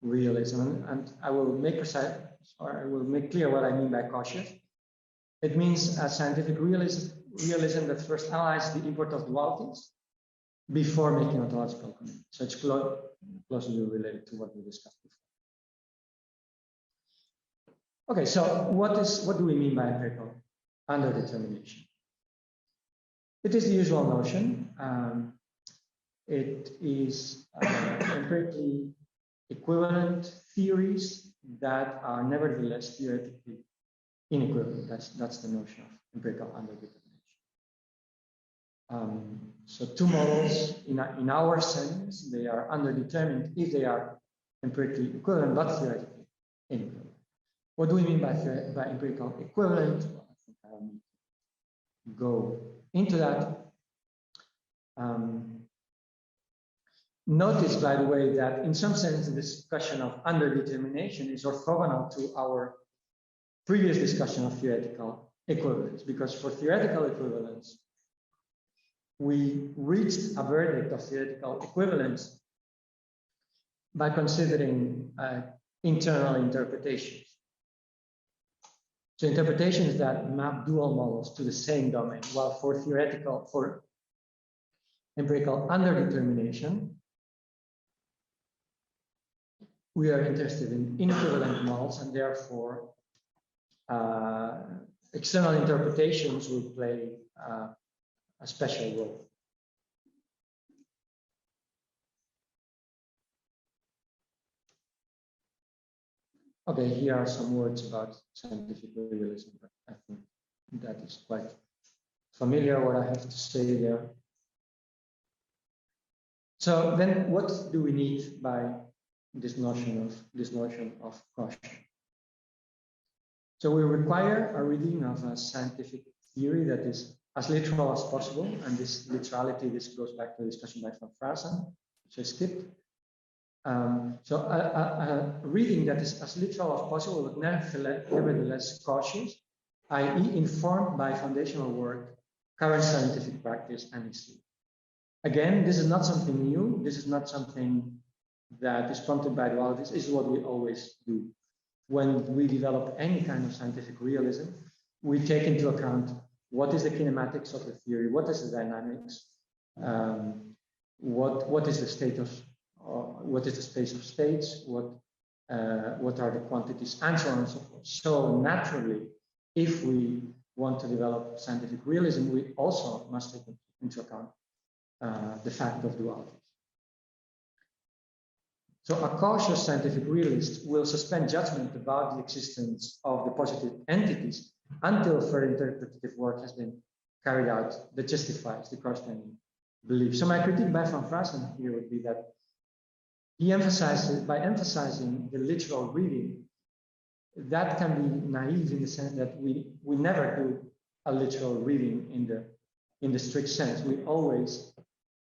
realism. And I will make precise, or I will make clear what I mean by cautious. It means a scientific realism that first analyzes the import of dualities before making ontological commitment. So it's closely related to what we discussed before. Okay, so what do we mean by empirical underdetermination? It is the usual notion. It is empirically equivalent theories that are nevertheless theoretically inequivalent. That's the notion of empirical underdetermination. So two models in our sense, they are underdetermined if they are empirically equivalent, but theoretically inequivalent. What do we mean by empirical equivalent? Well, I think I'll need to go into that. Notice, by the way, that in some sense the discussion of underdetermination is orthogonal to our previous discussion of theoretical equivalence, because for theoretical equivalence, we reached a verdict of theoretical equivalence by considering internal interpretations. So interpretations that map dual models to the same domain, while for empirical underdetermination, we are interested in inequivalent models, and therefore external interpretations will play a special role. Okay, here are some words about scientific realism, but I think that is quite familiar what I have to say there. So then what do we need by this notion of caution? So we require a reading of a scientific theory that is as literal as possible, and this literality, this goes back to the discussion by Van Fraassen, which I skipped. So a reading that is as literal as possible, but nevertheless cautious, i.e. informed by foundational work, current scientific practice, and history. Again, this is not something new. This is not something that is prompted by dualities. This is what we always do. When we develop any kind of scientific realism, we take into account what is the kinematics of the theory, what is the dynamics, what is the state of, what is the space of states, what are the quantities, and so on and so forth. So naturally, if we want to develop scientific realism, we also must take into account the fact of dualities. So a cautious scientific realist will suspend judgment about the existence of the positive entities until further interpretative work has been carried out that justifies the corresponding belief. So my critique by Van Fraassen here would be that he emphasizes, by emphasizing the literal reading, that can be naive in the sense that we never do a literal reading in the strict sense. We always,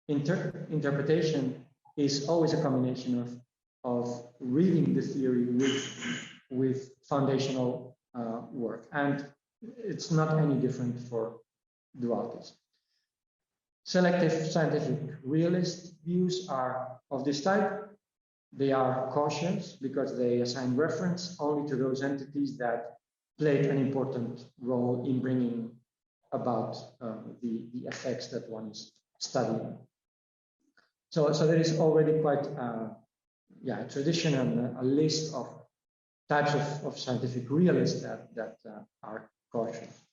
interpretation is always a combination of reading the theory with foundational work, and it's not any different for dualities. Selective scientific realist views are of this type. They are cautious because they assign reference only to those entities that played an important role in bringing about the effects that one is studying. So there is already quite a tradition and a list of types of scientific realists that are cautious.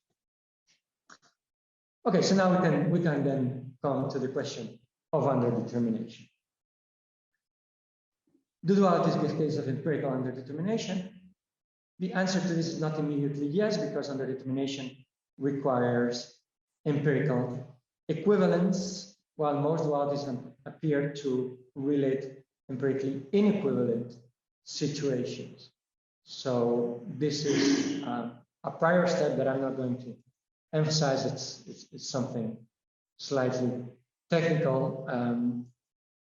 Okay, so now we can then come to the question of underdetermination. Do dualities give case of empirical underdetermination? The answer to this is not immediately yes, because underdetermination requires empirical equivalence, while most dualities appear to relate empirically inequivalent situations. So this is a prior step that I'm not going to emphasize. It's something slightly technical.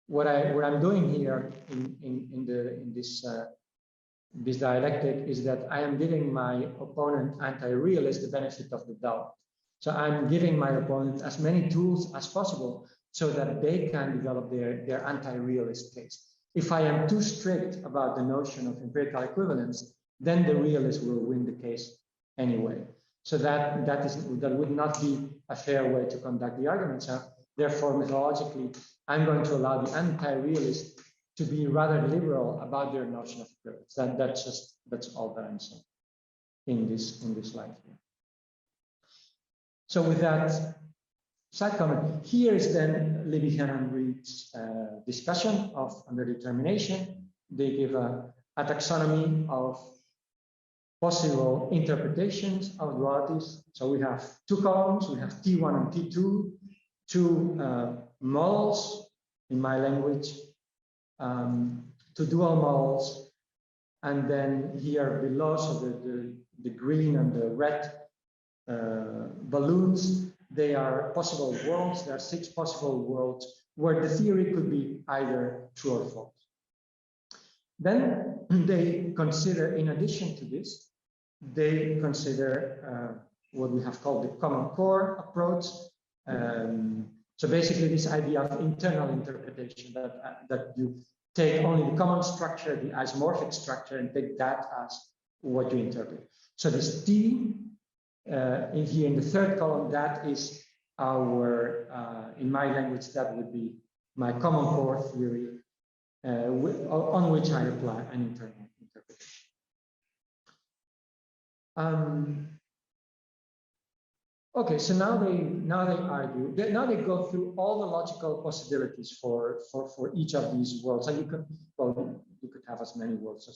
What I'm doing here in this dialectic is that I am giving my opponent anti-realist the benefit of the doubt. So I'm giving my opponent as many tools as possible so that they can develop their anti-realist case. If I am too strict about the notion of empirical equivalence, then the realist will win the case anyway. So that would not be a fair way to conduct the argument. So therefore, methodologically, I'm going to allow the anti-realist to be rather liberal about their notion of equivalence. That's all that I'm saying in this slide here. So with that side comment, here is then Libihan and Reed's discussion of underdetermination. They give a taxonomy of possible interpretations of dualities. So we have two columns, we have T1 and T2, two models in my language, two dual models, and then here below, so the green and the red balloons, they are possible worlds. There are 6 possible worlds where the theory could be either true or false. Then they consider, in addition to this, they consider what we have called the common core approach. So basically this idea of internal interpretation, that you take only the common structure, the isomorphic structure, and take that as what you interpret. So this T in here in the third column, that is our, in my language, that would be my common core theory on which I apply an internal interpretation. Okay, so now they argue. Now they go through all the logical possibilities for each of these worlds, and you could have as many worlds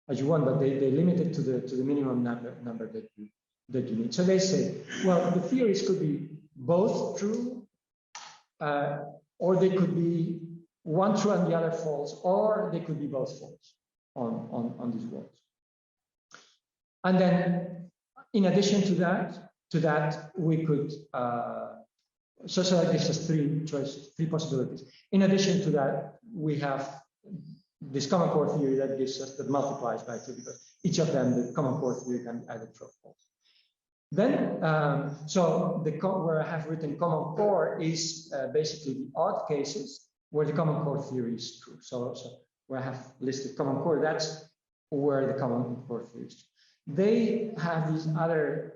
as you want, but they limit it to the minimum number that you need. So they say, well, the theories could be both true, or they could be one true and the other false, or they could be both false on these worlds. And then, in addition to that, we could so that gives us 3 choices, 3 possibilities. In addition to that, we have this common core theory that multiplies by 2, because each of them, the common core theory, can be either true or false. Then, so where I have written common core is basically the odd cases where the common core theory is true. So where I have listed common core, that's where the common core theory is true. They have these other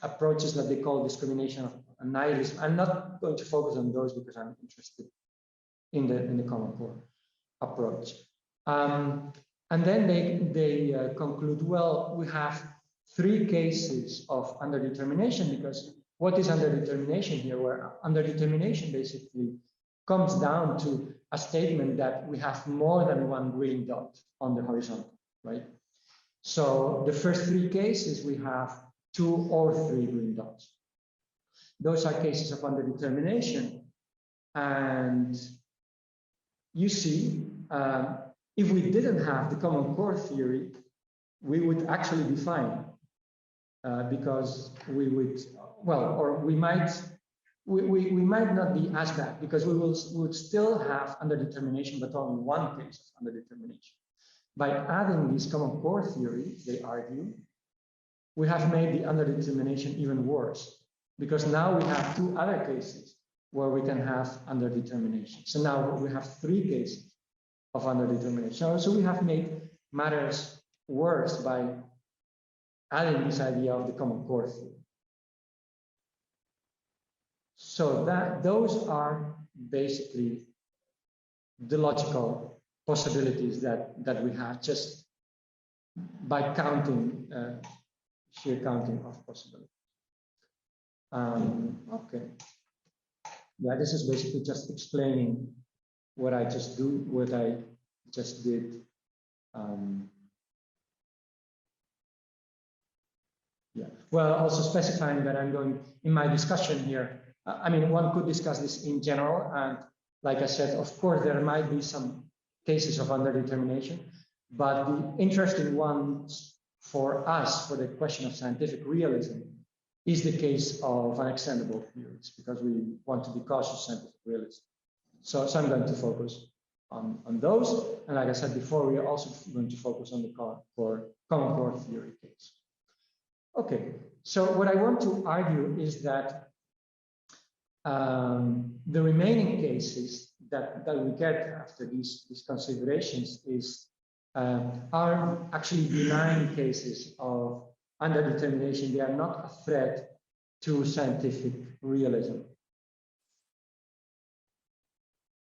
approaches that they call discrimination of nihilism. I'm not going to focus on those because I'm interested in the common core approach. And then they conclude, well, we have 3 cases of underdetermination, because what is underdetermination here? Where underdetermination basically comes down to a statement that we have more than one green dot on the horizontal, right? So the first 3 cases, we have 2 or 3 green dots. Those are cases of underdetermination. And you see, if we didn't have the common core theory, we would actually be fine. Because we would, well, or we might not be as bad, because we would still have underdetermination, but only one case of underdetermination. By adding this common core theory, they argue, we have made the underdetermination even worse, because now we have 2 other cases where we can have underdetermination. So now we have 3 cases of underdetermination. So we have made matters worse by adding this idea of the common core theory. So those are basically the logical possibilities that we have just by counting, sheer counting of possibilities. Okay. Yeah, this is basically just explaining what I just did. Yeah. Well, also specifying that I'm going in my discussion here. I mean, one could discuss this in general, and like I said, of course, there might be some cases of underdetermination, but the interesting ones for us, for the question of scientific realism, is the case of unextendable theories, because we want to be cautious scientific realism. So I'm going to focus on those, and like I said before, we are also going to focus on the common core theory case. Okay, so what I want to argue is that the remaining cases that we get after these considerations are actually benign cases of underdetermination. They are not a threat to scientific realism.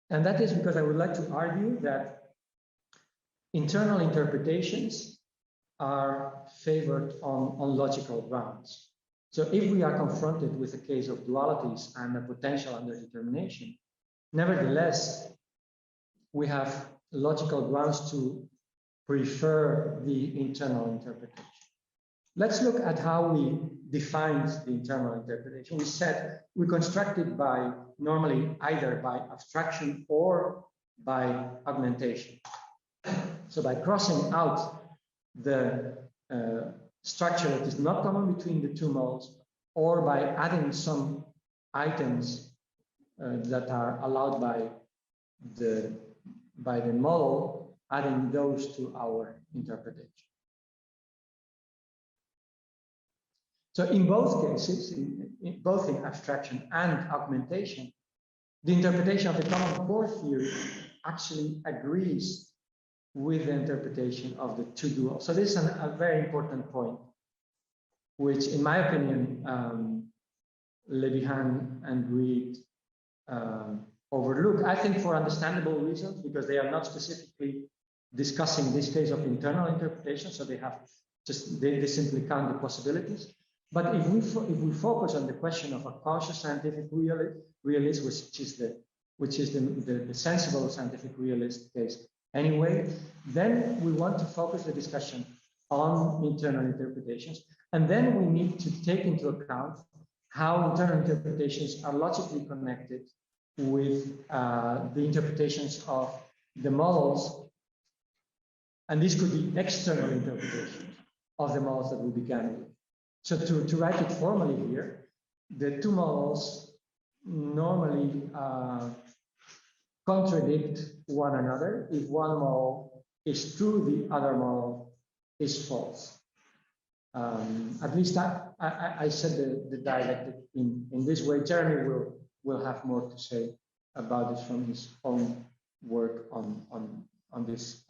And that is because I would like to argue that internal interpretations are favored on logical grounds. So if we are confronted with a case of dualities and a potential underdetermination, nevertheless, we have logical grounds to prefer the internal interpretation. Let's look at how we defined the internal interpretation. We said we construct it by normally either by abstraction or by augmentation. So by crossing out the structure that is not common between the two modes, or by adding some items that are allowed by the model, adding those to our interpretation. So in both cases, both in abstraction and augmentation, the interpretation of the common core theory actually agrees with the interpretation of the two duals. So this is a very important point, which in my opinion, Levihan and Reed overlook. I think for understandable reasons, because they are not specifically discussing this case of internal interpretation, so they have just, they simply count the possibilities. But if we focus on the question of a cautious scientific realist, which is the sensible scientific realist case anyway, then we want to focus the discussion on internal interpretations, and then we need to take into account how internal interpretations are logically connected with the interpretations of the models, and these could be external interpretations of the models that we began with. So to write it formally here, the two models normally contradict one another. If one model is true, the other model is false. At least I said the dialectic in this way. Jeremy will have more to say about this from his own work on this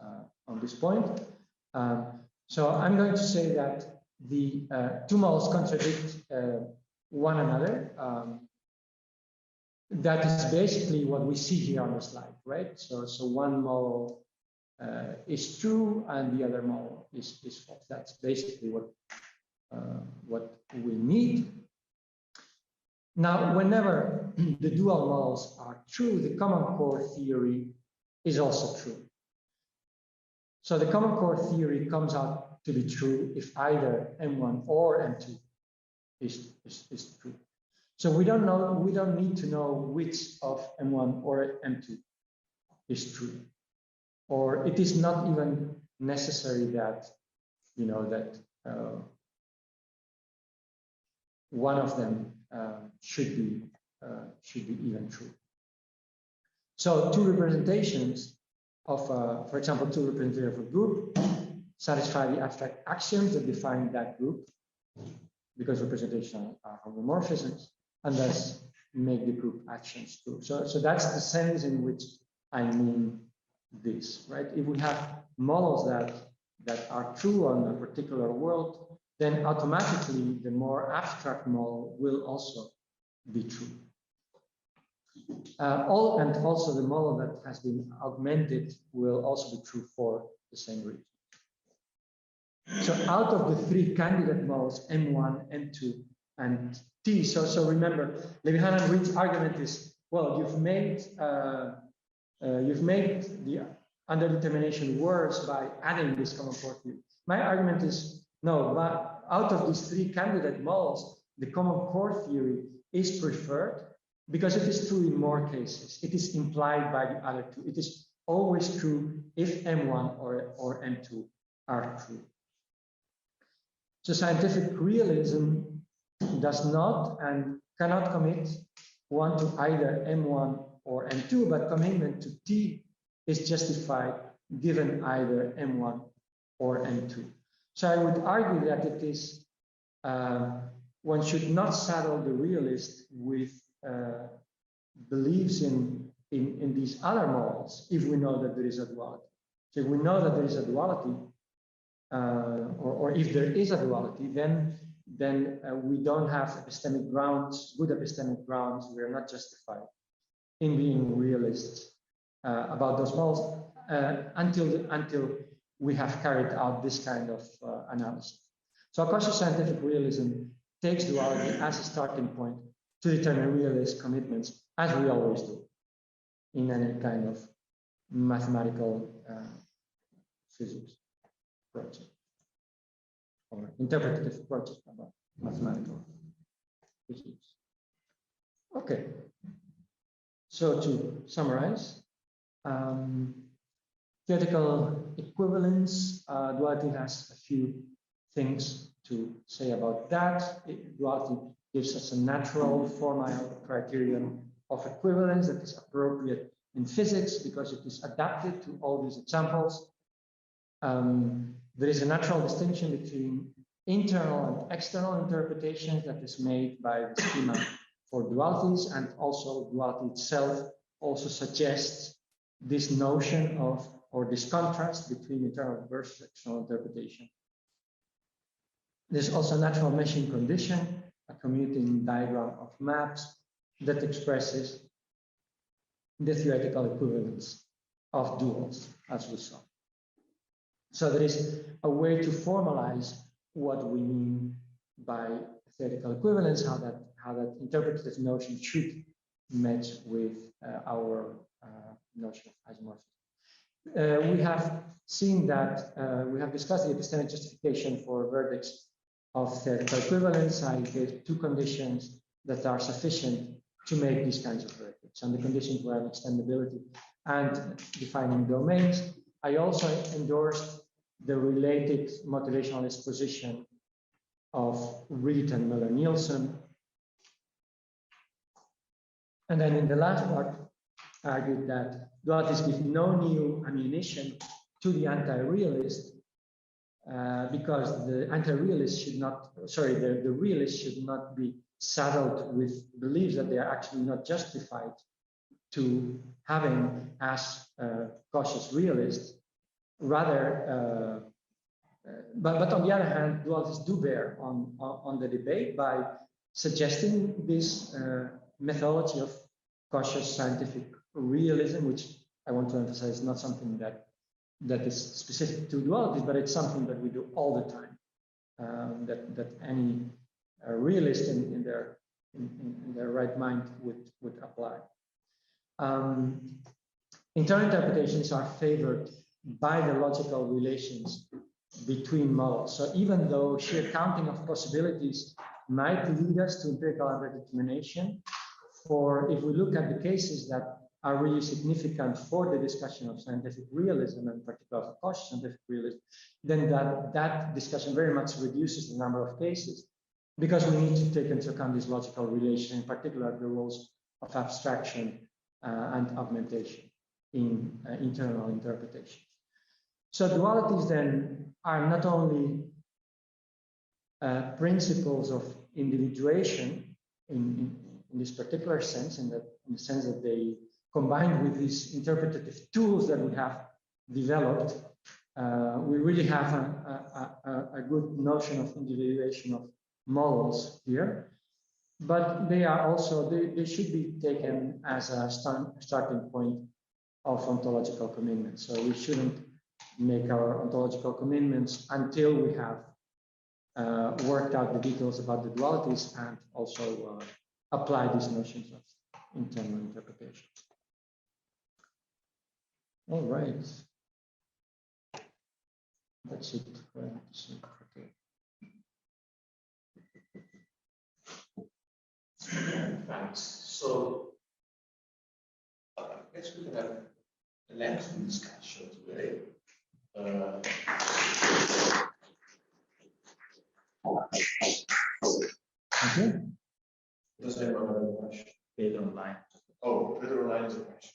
point. So I'm going to say that the two models contradict one another. That is basically what we see here on the slide, right? So one model is true and the other model is false. That's basically what we need. Now, whenever the dual models are true, the common core theory is also true. So the common core theory comes out to be true if either M1 or M2 is true. So we don't need to know which of M1 or M2 is true, or it is not even necessary that one of them should be even true. So two representations of, for example, two representations of a group satisfy the abstract axioms that define that group, because representations are homomorphisms, and thus make the group actions true. So that's the sense in which I mean this, right? If we have models that are true on a particular world, then automatically the more abstract model will also be true. And also the model that has been augmented will also be true for the same reason. So out of the three candidate models, M1, M2, and T. So remember, Levihan and Reed's argument is, well, you've made the underdetermination worse by adding this common core theory. My argument is no, but out of these three candidate models, the common core theory is preferred because it is true in more cases. It is implied by the other two. It is always true if M1 or M2 are true. So scientific realism does not and cannot commit one to either M1 or M2, but commitment to T is justified given either M1 or M2. So I would argue that it is, one should not saddle the realist with beliefs in these other models if we know that there is a duality. So if we know that there is a duality, or if there is a duality, then we don't have epistemic grounds, good epistemic grounds. We are not justified in being realists about those models until we have carried out this kind of analysis. So cautious scientific realism takes duality as a starting point to determine realist commitments, as we always do in any kind of mathematical physics project or interpretative project about mathematical physics. Okay, so to summarize, theoretical equivalence, duality has a few things to say about that. Duality gives us a natural formal criterion of equivalence that is appropriate in physics because it is adapted to all these examples. There is a natural distinction between internal and external interpretations that is made by the schema for dualities, and also duality itself also suggests this notion of, or this contrast between internal versus external interpretation. There's also a natural meshing condition, a commuting diagram of maps that expresses the theoretical equivalence of duals, as we saw. So there is a way to formalize what we mean by theoretical equivalence, how that interpretative notion should match with our notion of isomorphism. We have seen that we have discussed the epistemic justification for verdicts of theoretical equivalence. I gave two conditions that are sufficient to make these kinds of verdicts, and the conditions were extendability and defining domains. I also endorsed the related motivationalist position of Reed and Miller-Nielsen. And then in the last part, I argued that dualities give no new ammunition to the anti-realist because the anti-realist should not, the realist should not be saddled with beliefs that they are actually not justified to having as cautious realists. Rather, but on the other hand, dualities do bear on the debate by suggesting this methodology of cautious scientific realism, which I want to emphasize is not something that is specific to dualities, but it's something that we do all the time. That any realist in their right mind would apply. Internal interpretations are favored by the logical relations between models. So even though sheer counting of possibilities might lead us to empirical underdetermination, if we look at the cases that are really significant for the discussion of scientific realism, and particularly of cautious scientific realism, then that discussion very much reduces the number of cases, because we need to take into account this logical relation, in particular the roles of abstraction and augmentation in internal interpretation. So dualities then are not only principles of individuation in this particular sense, in the sense that they combined with these interpretative tools that we have developed, we really have a good notion of individuation of models here. but they are also, they should be taken as a starting point of ontological commitment. So we shouldn't make our ontological commitments until we have worked out the details about the dualities and also apply these notions of internal interpretation. All right. That's it. Okay. Thanks. So I guess we can have a lengthy discussion today. Okay. Does anyone have any questions? Paid online. Oh, Twitter online is a question.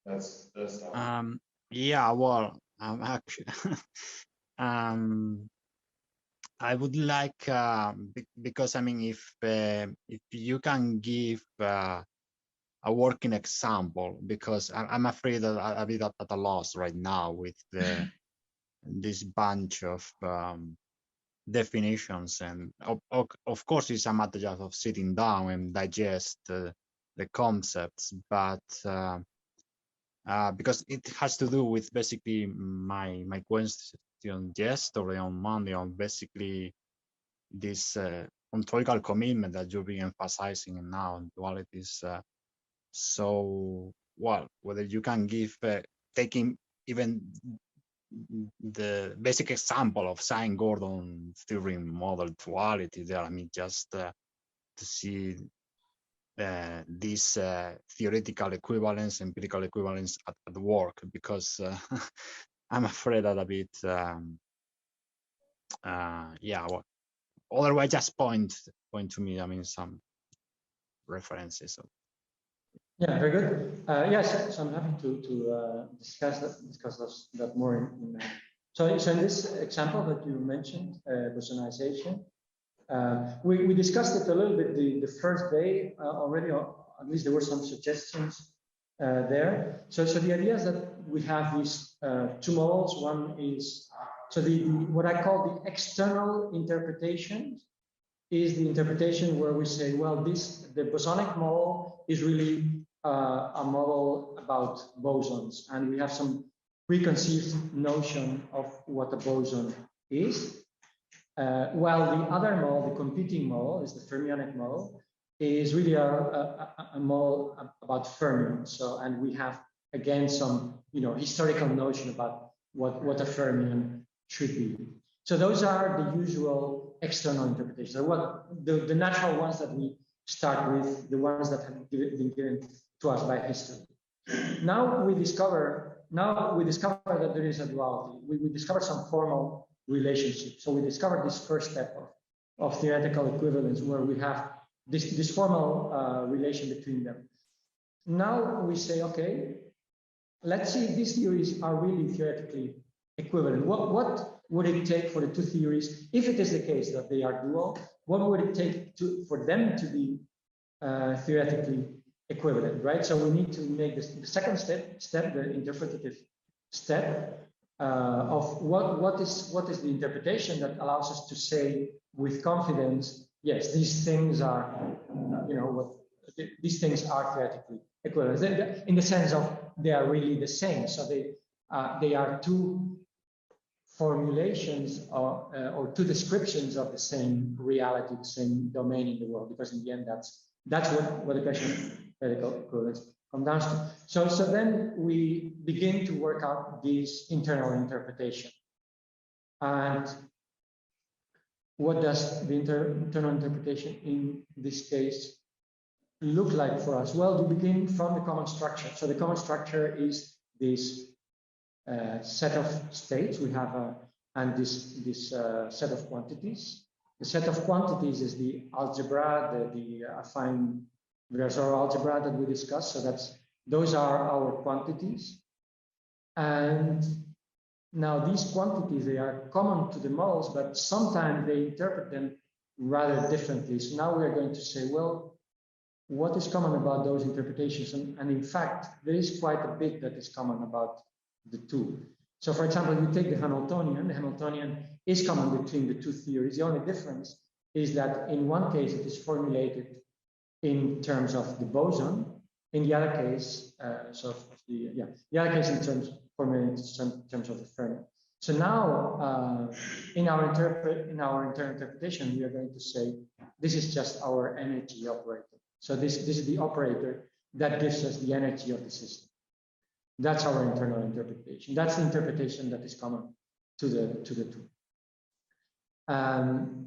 That's Yeah, well, actually, I would like because I mean, if you can give a working example, because I'm afraid that I'll be at a loss right now with this bunch of definitions, and of course it's a matter just of sitting down and digest the concepts, but because it has to do with basically my question yesterday on Monday on basically this ontological commitment that you've been emphasizing now in dualities. So, well, whether you can give taking even the basic example of Sain-Gordon theory model duality there, I mean, just to see this theoretical equivalence, empirical equivalence at work, because I'm afraid that a bit, yeah, well, otherwise just point to me, I mean, some references. Yeah, very good. Yes, so I'm happy to discuss that more. So in this example that you mentioned, personalization, we discussed it a little bit the first day already, or at least there were some suggestions there. So the idea is that we have these two models. One is, so the what I call the external interpretation is the interpretation where we say, well, the bosonic model is really a model about bosons, and we have some preconceived notion of what a boson is. While the other model, the competing model, is the fermionic model, is really a model about fermions. So, and we have again some historical notion about what a fermion should be. So those are the usual external interpretations. So what the natural ones that we start with, the ones that have been given to us by history. Now we discover that there is a duality. We discover some formal relationship. So we discovered this first step of theoretical equivalence, where we have this formal relation between them. Now we say, okay, let's see if these theories are really theoretically equivalent. What would it take for the two theories, if it is the case that they are dual, what would it take for them to be theoretically equivalent, right? So we need to make the second step, the interpretative step, of what is the interpretation that allows us to say with confidence, yes, these things are, these things are theoretically equivalent, in the sense of they are really the same. So they are two formulations or two descriptions of the same reality, the same domain in the world, because in the end, that's what the question of theoretical equivalence comes down to. So then we begin to work out this internal interpretation. And what does the internal interpretation in this case look like for us? Well, we begin from the common structure. So the common structure is this set of states we have, and this set of quantities. The set of quantities is the algebra, the affine Virasoro algebra that we discussed. So those are our quantities. And now these quantities, they are common to the models, but sometimes they interpret them rather differently. So now we are going to say, well, what is common about those interpretations? And in fact, there is quite a bit that is common about the two. So for example, if we take the Hamiltonian is common between the two theories. The only difference is that in one case it is formulated in terms of the boson, in the other case, the other case in terms formulated in terms of the Fermi. So now, in our internal interpretation, we are going to say this is just our energy operator. So this is the operator that gives us the energy of the system. That's our internal interpretation. That's the interpretation that is common to the two.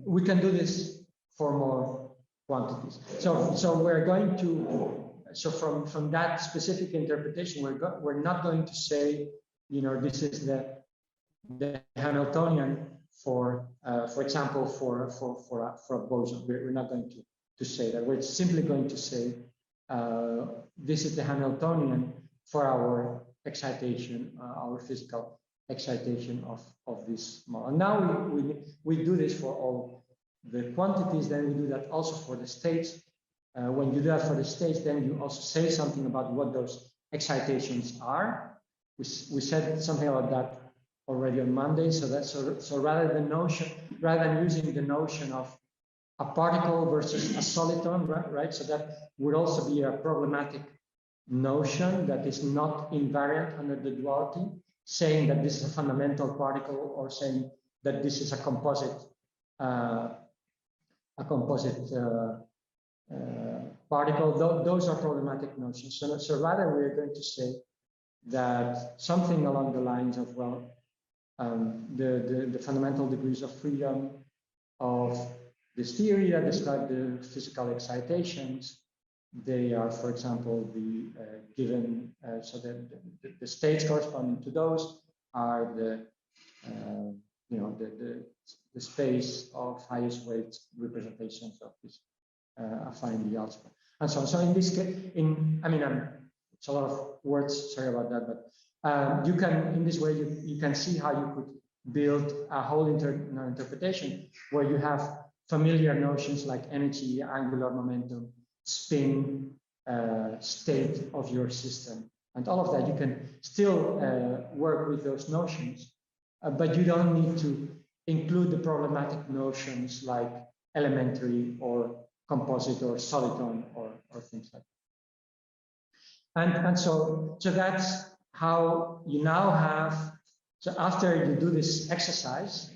We can do this for more quantities. So we're going to, so from that specific interpretation, we're not going to say, you know, this is the Hamiltonian for example, for a boson. We're not going to say that. We're simply going to say this is the Hamiltonian for our excitation, our physical excitation of this model. And now we do this for all the quantities, then we do that also for the states. When you do that for the states, then you also say something about what those excitations are. We said something about that already on Monday. So rather than using the notion of a particle versus a soliton, right? So that would also be a problematic notion that is not invariant under the duality, saying that this is a fundamental particle or saying that this is a composite particle. Those are problematic notions. So rather we're going to say that something along the lines of, well, the fundamental degrees of freedom of this theory that describe the physical excitations, they are, for example, the given, so that the states corresponding to those are the space of highest weight representations of this affinity algebra, and so on. So in this case, it's a lot of words. Sorry about that, but you can, in this way, you can see how you could build a whole interpretation where you have familiar notions like energy, angular momentum, spin, state of your system, and all of that. You can still work with those notions, but you don't need to include the problematic notions like elementary or composite or soliton or things like that. And so that's how you now have. So after you do this exercise,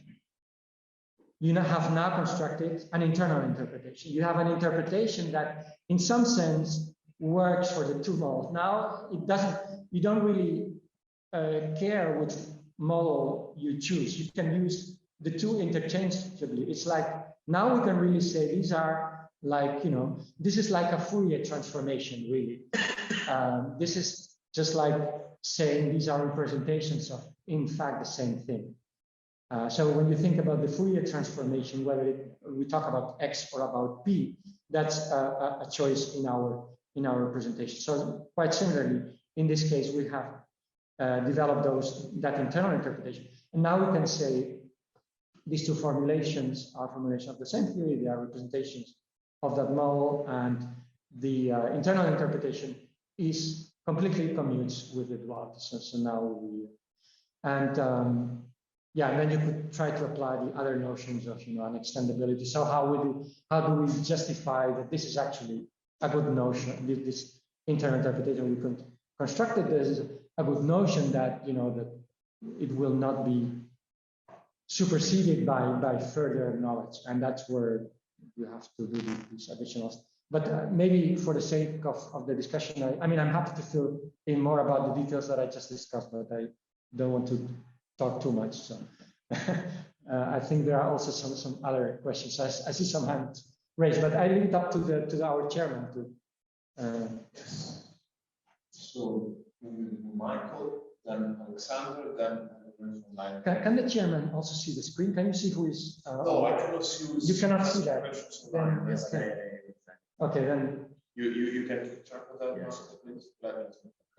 you have now constructed an internal interpretation. You have an interpretation that in some sense works for the two models. Now it doesn't, you don't really care which model you choose. You can use the two interchangeably. It's like, now we can really say these are like, you know, this is like a Fourier transformation, really. This is just like saying these are representations of, in fact, the same thing. So when you think about the Fourier transformation, whether we talk about X or about P, that's a choice in our representation. So quite similarly, in this case, we have developed that internal interpretation. And now we can say these two formulations are formulations of the same theory. They are representations of that model, and the internal interpretation is completely commutes with the duality. So now we, and then you could try to apply the other notions of, you know, an extendability. So how do we justify that this is actually a good notion? This internal interpretation we could construct it as a good notion that, you know, that it will not be superseded by further knowledge, and that's where you have to do these additionals. But maybe for the sake of the discussion, I'm happy to fill in more about the details that I just discussed, but I don't want to talk too much. So I think there are also some other questions. I see some hands raised, but I leave it up to our chairman to. Yes. So Michael, then Alexander, then. Can the chairman also see the screen? Can you see who is? No, I cannot see. You cannot see that. Then, yes, okay, then. You can keep track of that, yes. Please. Yeah,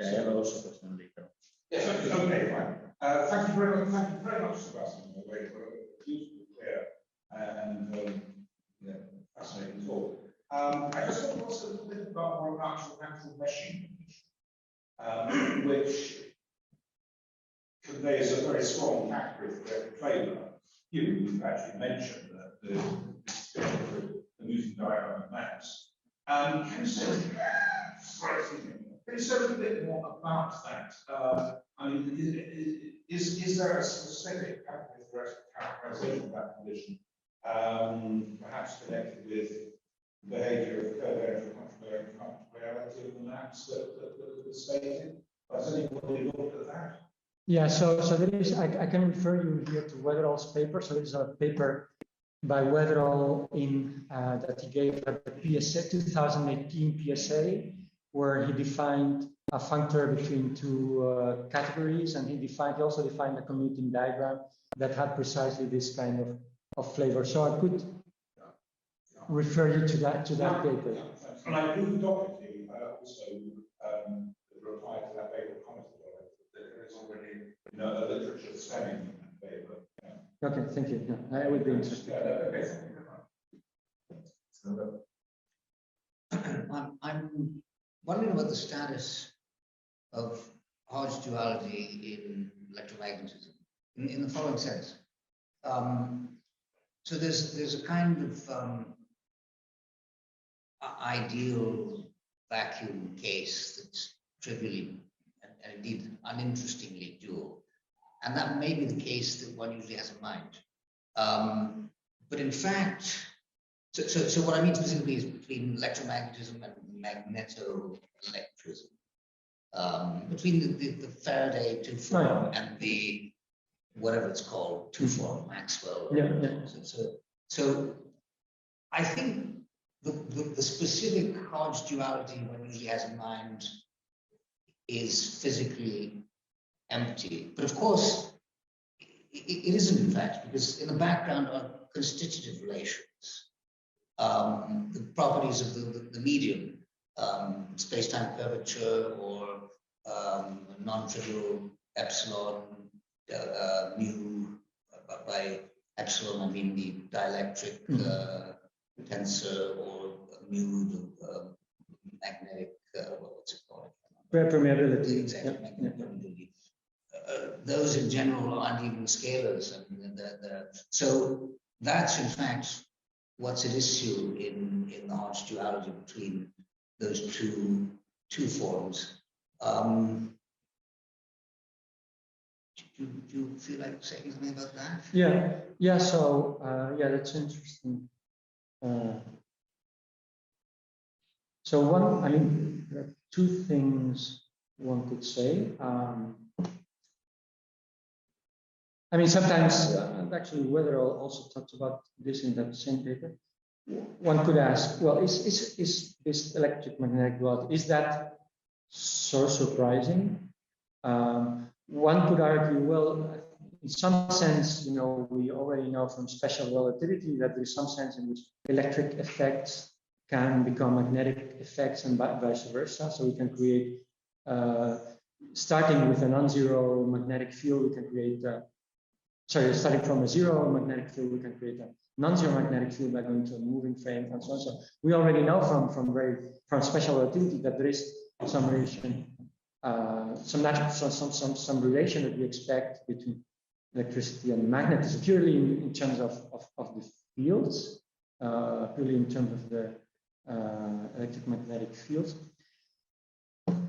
I have also a question later. Yes, okay, fine. Thank you very much, Sebastian. Beautifully clear and fascinating talk. I just want to ask a little bit about more natural meshing, which conveys a very strong category for flavor. You've actually mentioned that the diagram of mass. Can you say a little bit more about that? I mean, is there a specific characterization of that condition, perhaps connected with behavior of covariant or contrariety of the maps that was stated? Has anybody looked at that? Yeah, so there is, I can refer you here to Weatherall's paper. So there's a paper by Weatherall in that he gave at the PSA 2018 PSA, where he defined a functor between two categories, and he also defined a commuting diagram that had precisely this kind of flavor. So I could refer you to that paper. And I do document also the reply to that paper commented on it, that there is already a literature stemming from that paper. Yeah. Okay, thank you. Yeah, I would be interested. I'm wondering about the status of Hodge duality in electromagnetism in the following sense. So there's a kind of ideal vacuum case that's trivially and indeed uninterestingly dual. And that may be the case that one usually has in mind. But in fact, so what I mean specifically is between electromagnetism and magnetoelectrism, between the Faraday two-form and the whatever it's called, two-form Maxwell. Yeah. So I think the specific Hodge duality one usually has in mind is physically empty. But of course, it isn't in fact, because in the background are constitutive relations. The properties of the medium, space-time curvature or non-trivial epsilon, mu, by epsilon I mean the dielectric tensor, or mu, the magnetic, what's it called? Permeability. Exactly, magnetic permeability. Those in general aren't even scalars. So that's in fact what's at issue in the Hodge duality between those two forms. Do you feel like saying something about that? Yeah. So that's interesting. So there are two things one could say. Sometimes, actually, Weatherall also talks about this in that same paper. One could ask, well, is this electric magnetic duality, is that so surprising? One could argue, well, in some sense, we already know from special relativity that there is some sense in which electric effects can become magnetic effects and vice versa. So we can create, starting with a non-zero magnetic field, we can create starting from a zero magnetic field, we can create a non-zero magnetic field by going to a moving frame and so on. So we already know from special relativity that there is some relation, some relation that we expect between electricity and magnetism, purely in terms of the fields, purely in terms of the electric magnetic fields.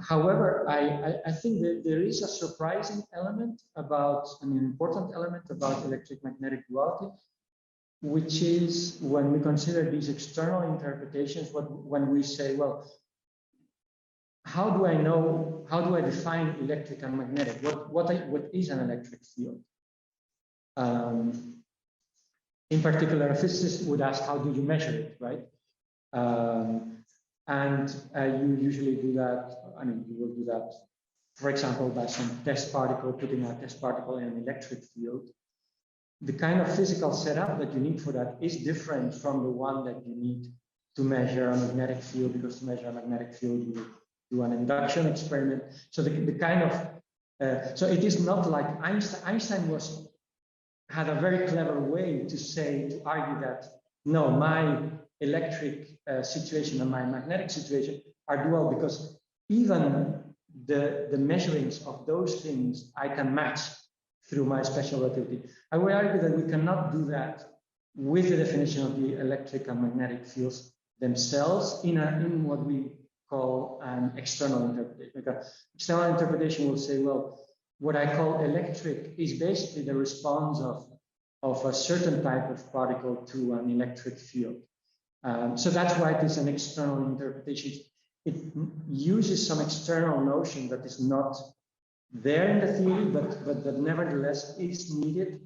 However, I think that there is a surprising element an important element about electric magnetic duality, which is when we consider these external interpretations, when we say, well, how do I define electric and magnetic? What is an electric field? In particular, a physicist would ask, how do you measure it, right? And you usually do that, you will do that, for example, by some test particle, putting a test particle in an electric field. The kind of physical setup that you need for that is different from the one that you need to measure a magnetic field, because to measure a magnetic field, you do an induction experiment. So the kind of, so it is not like Einstein had a very clever way to argue that, no, my electric situation and my magnetic situation are dual, because even the measurings of those things I can match through my special relativity. I would argue that we cannot do that with the definition of the electric and magnetic fields themselves in what we call an external interpretation. Because external interpretation will say, well, what I call electric is basically the response of a certain type of particle to an electric field. So that's why it is an external interpretation. It uses some external notion that is not there in the theory, but that nevertheless is needed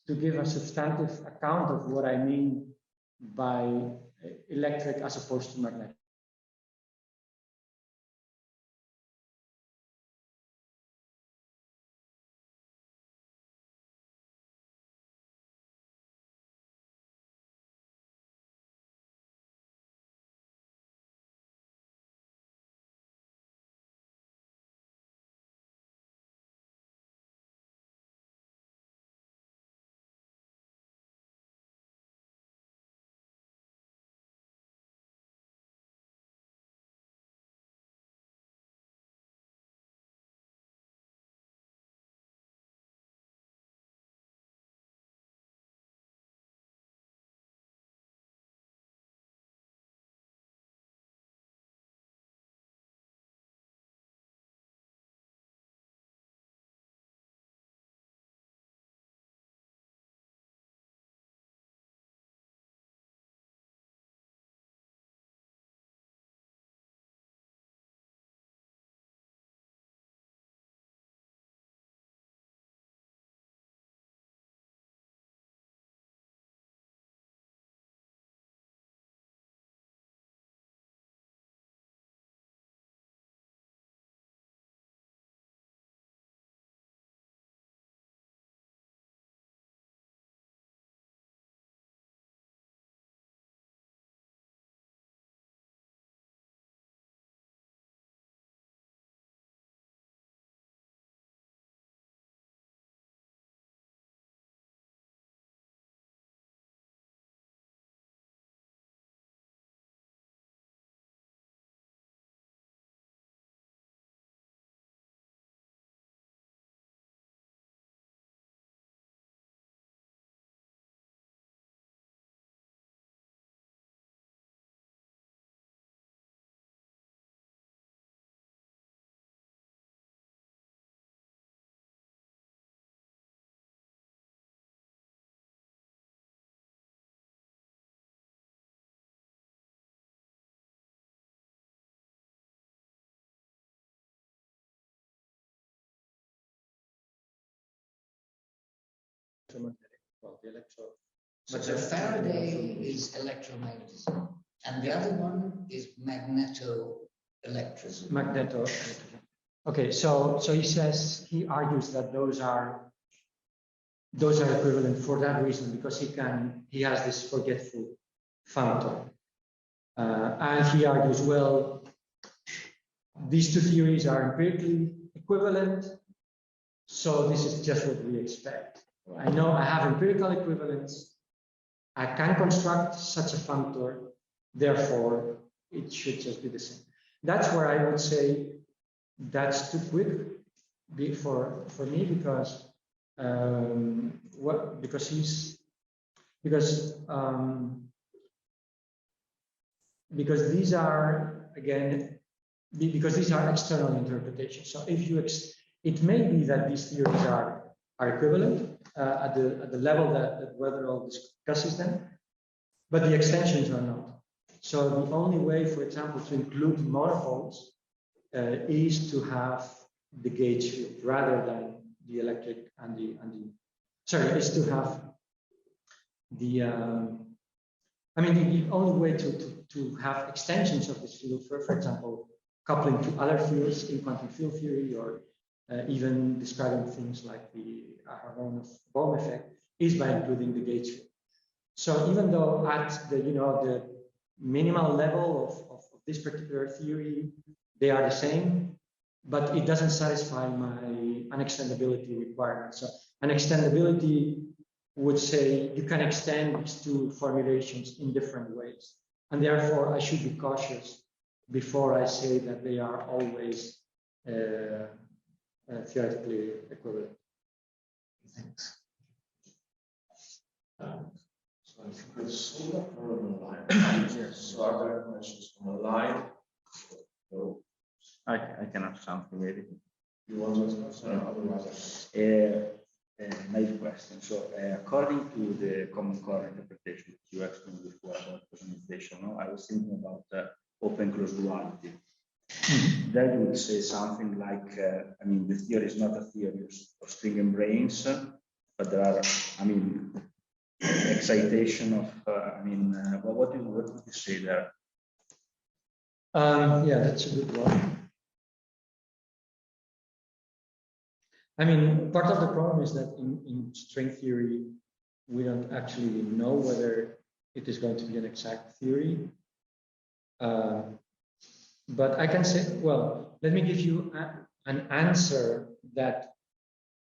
to give a substantive account of what I mean by electric as opposed to magnetic. Well, the electro. So Faraday is electromagnetism, and the other one is magnetoelectrism. Magneto. Okay, so he argues that those are equivalent for that reason, because he has this forgetful phantom, and he argues, well, these two theories are empirically equivalent, so this is just what we expect. I know I have empirical equivalence. I can construct such a functor, therefore it should just be the same. That's where I would say that's too quick for me, because these are, again, because these are external interpretations. So if you it may be that these theories are equivalent at the level that Weatherall discusses them, but the extensions are not. So the only way, for example, to include monopoles is to have the gauge field rather than the electric and the is to have the the only way to have extensions of this field, for example, coupling to other fields in quantum field theory, or even describing things like the Aharonov-Bohm effect, is by including the gauge field. So even though at the minimal level of this particular theory they are the same, but it doesn't satisfy my unextendability requirement. So unextendability would say you can extend these two formulations in different ways, and therefore I should be cautious before I say that they are always theoretically equivalent. Thanks. So Good. So online. Yes. So are there questions from online? No. I can ask something maybe. You want to ask question? Otherwise, Nice question. So, according to the common core interpretation that you explained before about personalization, no, I was thinking about open-close duality. Then you would say something like, I mean, the theory is not a theory of string and brains, but there are, I mean, excitation of, what would you say there? Yeah, that's a good one. I mean, part of the problem is that in string theory, we don't actually know whether it is going to be an exact theory. But I can say, well, let me give you an answer that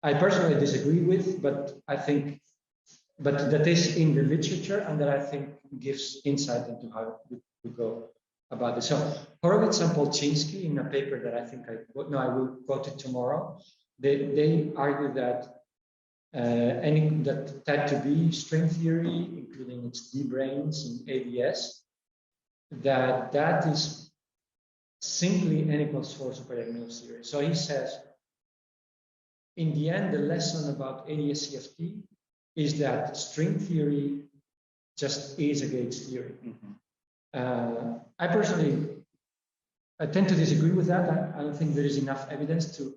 I personally disagree with, but that is in the literature and that I think gives insight into how we go about this. So Horowitz and Polchinski, in a paper that I think I will quote it tomorrow, they argue that that type 2B string theory, including its D-branes and ADS, that is simply n equals 4 superdiagonal theory. So he says, in the end, the lesson about ADS-CFT is that string theory just is a gauge theory. I personally, I tend to disagree with that. I don't think there is enough evidence to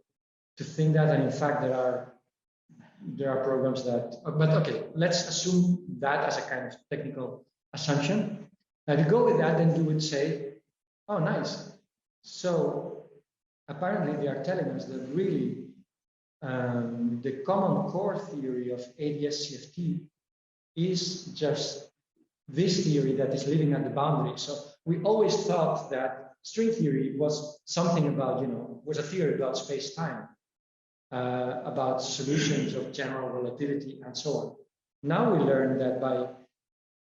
think that, and in fact, there are programs that. But okay, let's assume that as a kind of technical assumption. Now, if you go with that, then you would say, "Oh, nice." So apparently, they are telling us that really the common core theory of ADS-CFT is just this theory that is living at the boundary. So we always thought that string theory was something about, was a theory about space-time, about solutions of general relativity and so on. Now we learn that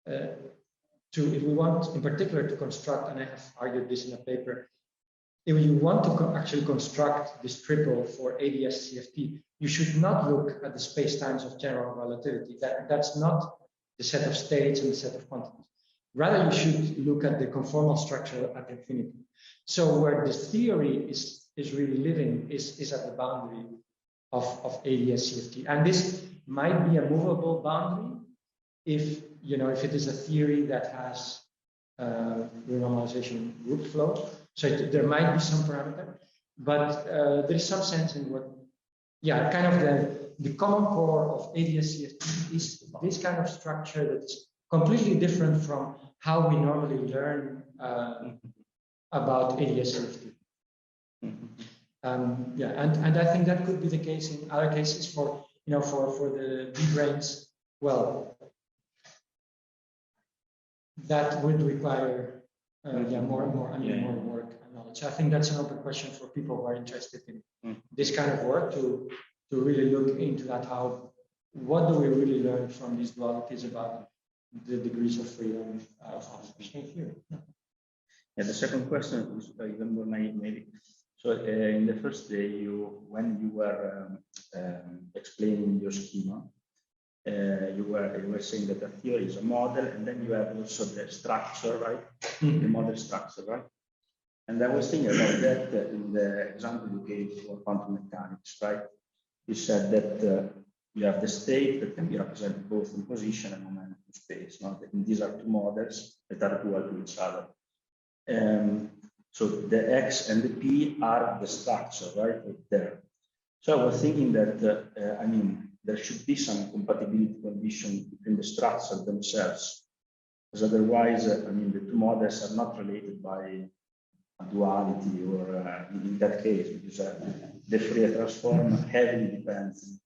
if we want in particular to construct, and I have argued this in a paper, if you want to actually construct this triple for ADS-CFT, you should not look at the space-times of general relativity. That's not the set of states and the set of quantities. Rather, you should look at the conformal structure at infinity. So where the theory is really living is at the boundary of ADS-CFT. And this might be a movable boundary if it is a theory that has renormalization root flow. So there might be some parameter, but there is some sense in what, kind of the common core of ADS-CFT is this kind of structure that's completely different from how we normally learn about ADS-CFT. And I think that could be the case in other cases for the D-branes. Well, that would require more work and knowledge. I think that's an open question for people who are interested in this kind of work to really look into that. What do we really learn from these dualities about the degrees of freedom of string theory? Yeah, the second question is even more maybe. So in the first day, when you were explaining your schema, you were saying that a theory is a model, and then you have also the structure, right? The model structure, right? And I was thinking about that in the example you gave for quantum mechanics, right? You said that you have the state that can be represented both in position and momentum space. No? And these are two models that are dual to each other. So the X and the P are the structure, right there. So I was thinking that there should be some compatibility condition between the structures themselves, because otherwise, the two models are not related by a duality, or in that case, because the Fourier transform heavily depends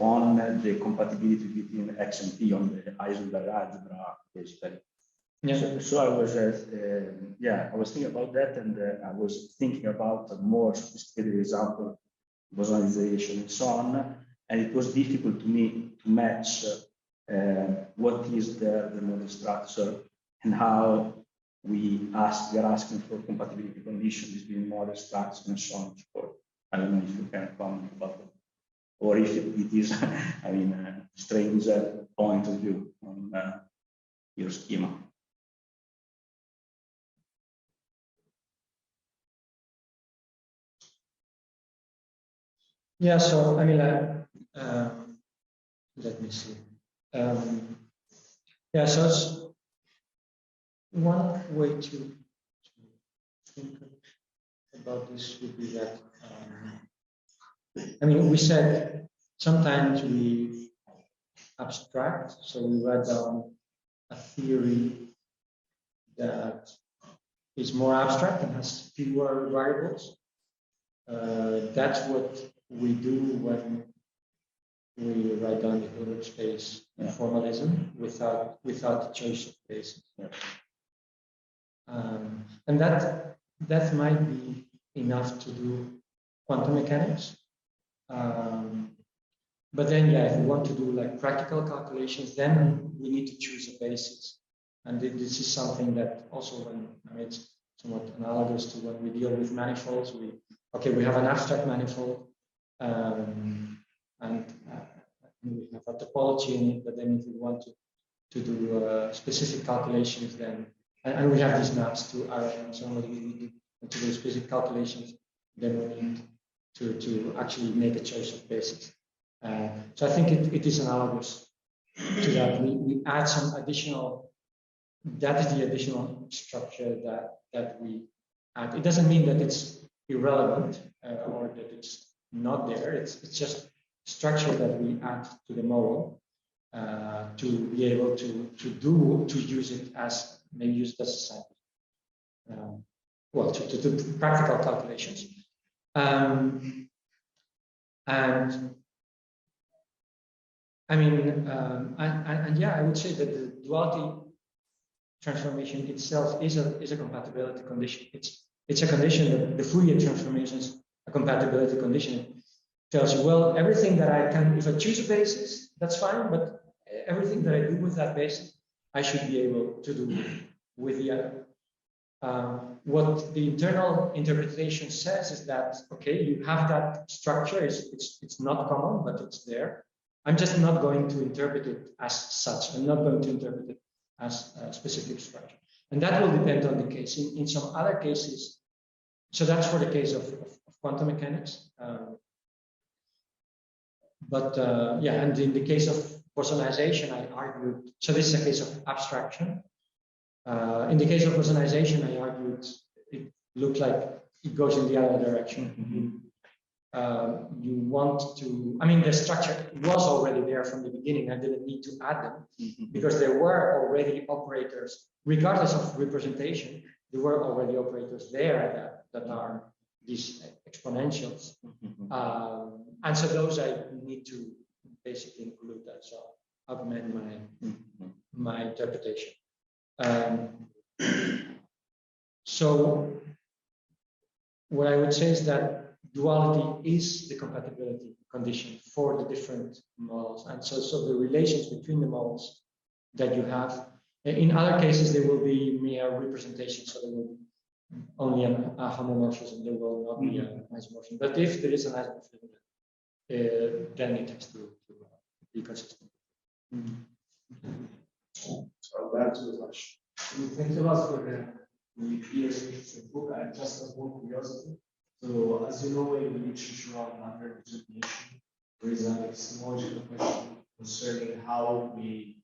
on the compatibility between X and P on the Heisenberg algebra, basically. Yeah. So I was thinking about that, and I was thinking about a more sophisticated example, bosonization and so on, and it was difficult to me to match what is the model structure and how we are asking for compatibility conditions between model structure and so on and so forth. I don't know if you can comment about it, or if it is, a strange point of view on your schema. Yeah, so I mean, let me see. Yeah, so it's one way to think about this would be that, I mean, we said sometimes we abstract, so we write down a theory that is more abstract and has fewer variables. That's what we do when we write down the Hilbert space formalism without the choice of basis. Yeah. And that might be enough to do quantum mechanics. But then, yeah, if we want to do like practical calculations, then we need to choose a basis. And this is something that also, when I mean, it's somewhat analogous to when we deal with manifolds. We have an abstract manifold, and we have a topology in it. But then, if we want to do specific calculations, then and we have these maps to Arash and so on, we need to do specific calculations. Then we need to actually make a choice of basis. So I think it is analogous to that. We add some additional. That is the additional structure that we add. It doesn't mean that it's irrelevant or that it's not there. It's just structure that we add to the model to be able to use it as a sample. To do practical calculations. And I mean, I would say that the duality transformation itself is a compatibility condition. It's a condition that the Fourier transformation is a compatibility condition. It tells you, well, everything that I can, if I choose a basis, that's fine, but everything that I do with that basis, I should be able to do with the other. What the internal interpretation says is that, okay, you have that structure, it's not common, but it's there. I'm just not going to interpret it as such. I'm not going to interpret it as a specific structure. And that will depend on the case. In some other cases, so that's for the case of quantum mechanics. And in the case of Bosonization, I argued, so this is a case of abstraction. In the case of Bosonization, I argued it looked like it goes in the other direction. You want to, I mean, the structure was already there from the beginning. I didn't need to add them because there were already operators, regardless of representation, there were already operators there that are these exponentials. And so those I need to basically include that. So augment my interpretation. So what I would say is that duality is the compatibility condition for the different models. And so the relations between the models that you have, in other cases, there will be mere representation. So there will be only a homomorphism, there will not be an isomorphism. But if there is an isomorphism, then it has to be consistent. So back to the question. Thank you a lot for the clear interesting book. I just have one curiosity. So as you know, in the literature on under-representation, there is an epistemological question concerning how we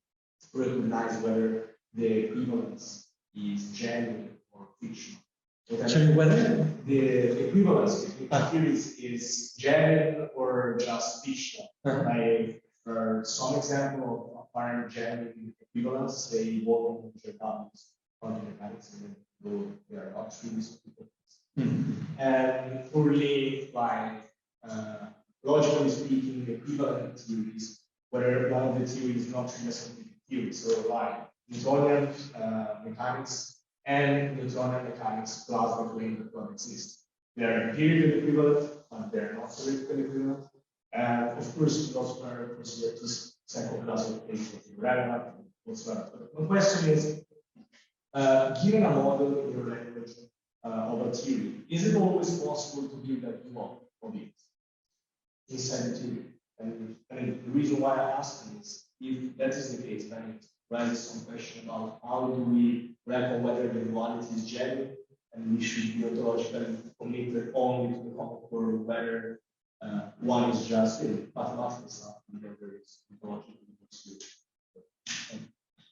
recognize whether the equivalence is genuine or fictional. Actually, whether the equivalence between theories is genuine or just fictional. Like for some example of apparent genuine equivalence, say walking quantum mechanics, and they are not really equivalent. And purely like logically speaking, equivalent theories, where one of the theories is not really a scientific theory. So like Newtonian mechanics and Newtonian mechanics plus the claim that don't exist. They are empirical equivalent, and they're not theoretical equivalent. And of course, philosophers consider this second class of cases irrelevant whatsoever. But the question is, given a model in your language of a theory, is it always possible to build a dual of it inside the theory? And the reason why I ask is, if that is the case, then raise some question about how do we reckon whether the duality is genuine, and we should be ontologically committed only to the concept, or whether one is just mathematical stuff and the other is ontological.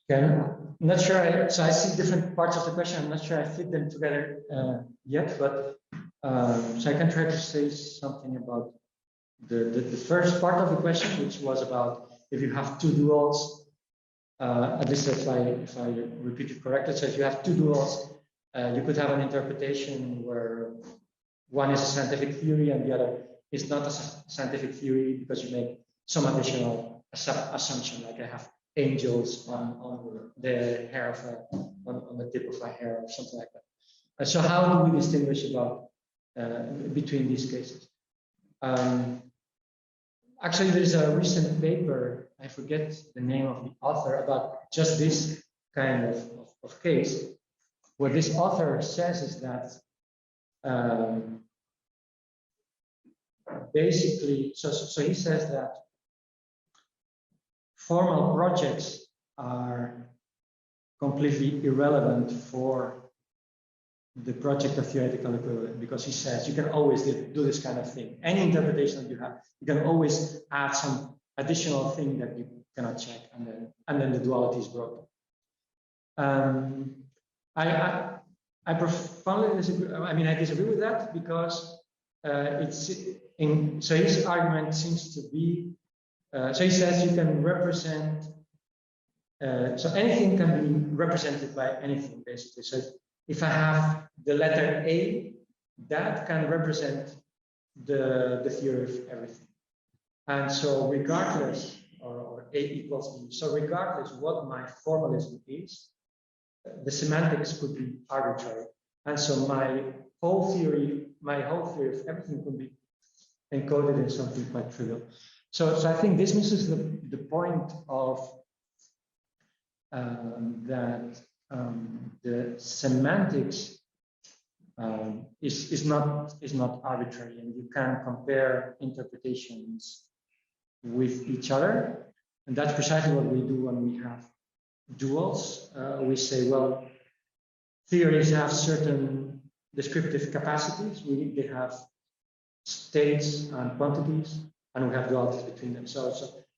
Okay, I'm not sure. So I see different parts of the question. I'm not sure I fit them together yet, but so I can try to say something about the first part of the question, which was about if you have two duals. At least if I repeat it correctly, so if you have two duals, you could have an interpretation where one is a scientific theory and the other is not a scientific theory because you make some additional assumption, like I have angels on the hair of on the tip of my hair or something like that. So how do we distinguish about between these cases? Actually, there's a recent paper, I forget the name of the author, about just this kind of case. What this author says is that basically, so he says that formal projects are completely irrelevant for the project of theoretical equivalence, because he says you can always do this kind of thing. Any interpretation that you have, you can always add some additional thing that you cannot check, and then the duality is broken. I profoundly disagree. I mean, I disagree with that because so his argument seems to be. So he says you can represent. So anything can be represented by anything, basically. So if I have the letter A, that can represent the theory of everything. And so regardless, or A equals B, so regardless what my formalism is, the semantics could be arbitrary. And so my whole theory of everything could be encoded in something quite trivial. So I think this misses the point of that the semantics is not arbitrary, and you can compare interpretations with each other, and that's precisely what we do when we have duals. We say, well, theories have certain descriptive capacities. They have states and quantities, and we have dualities between them. So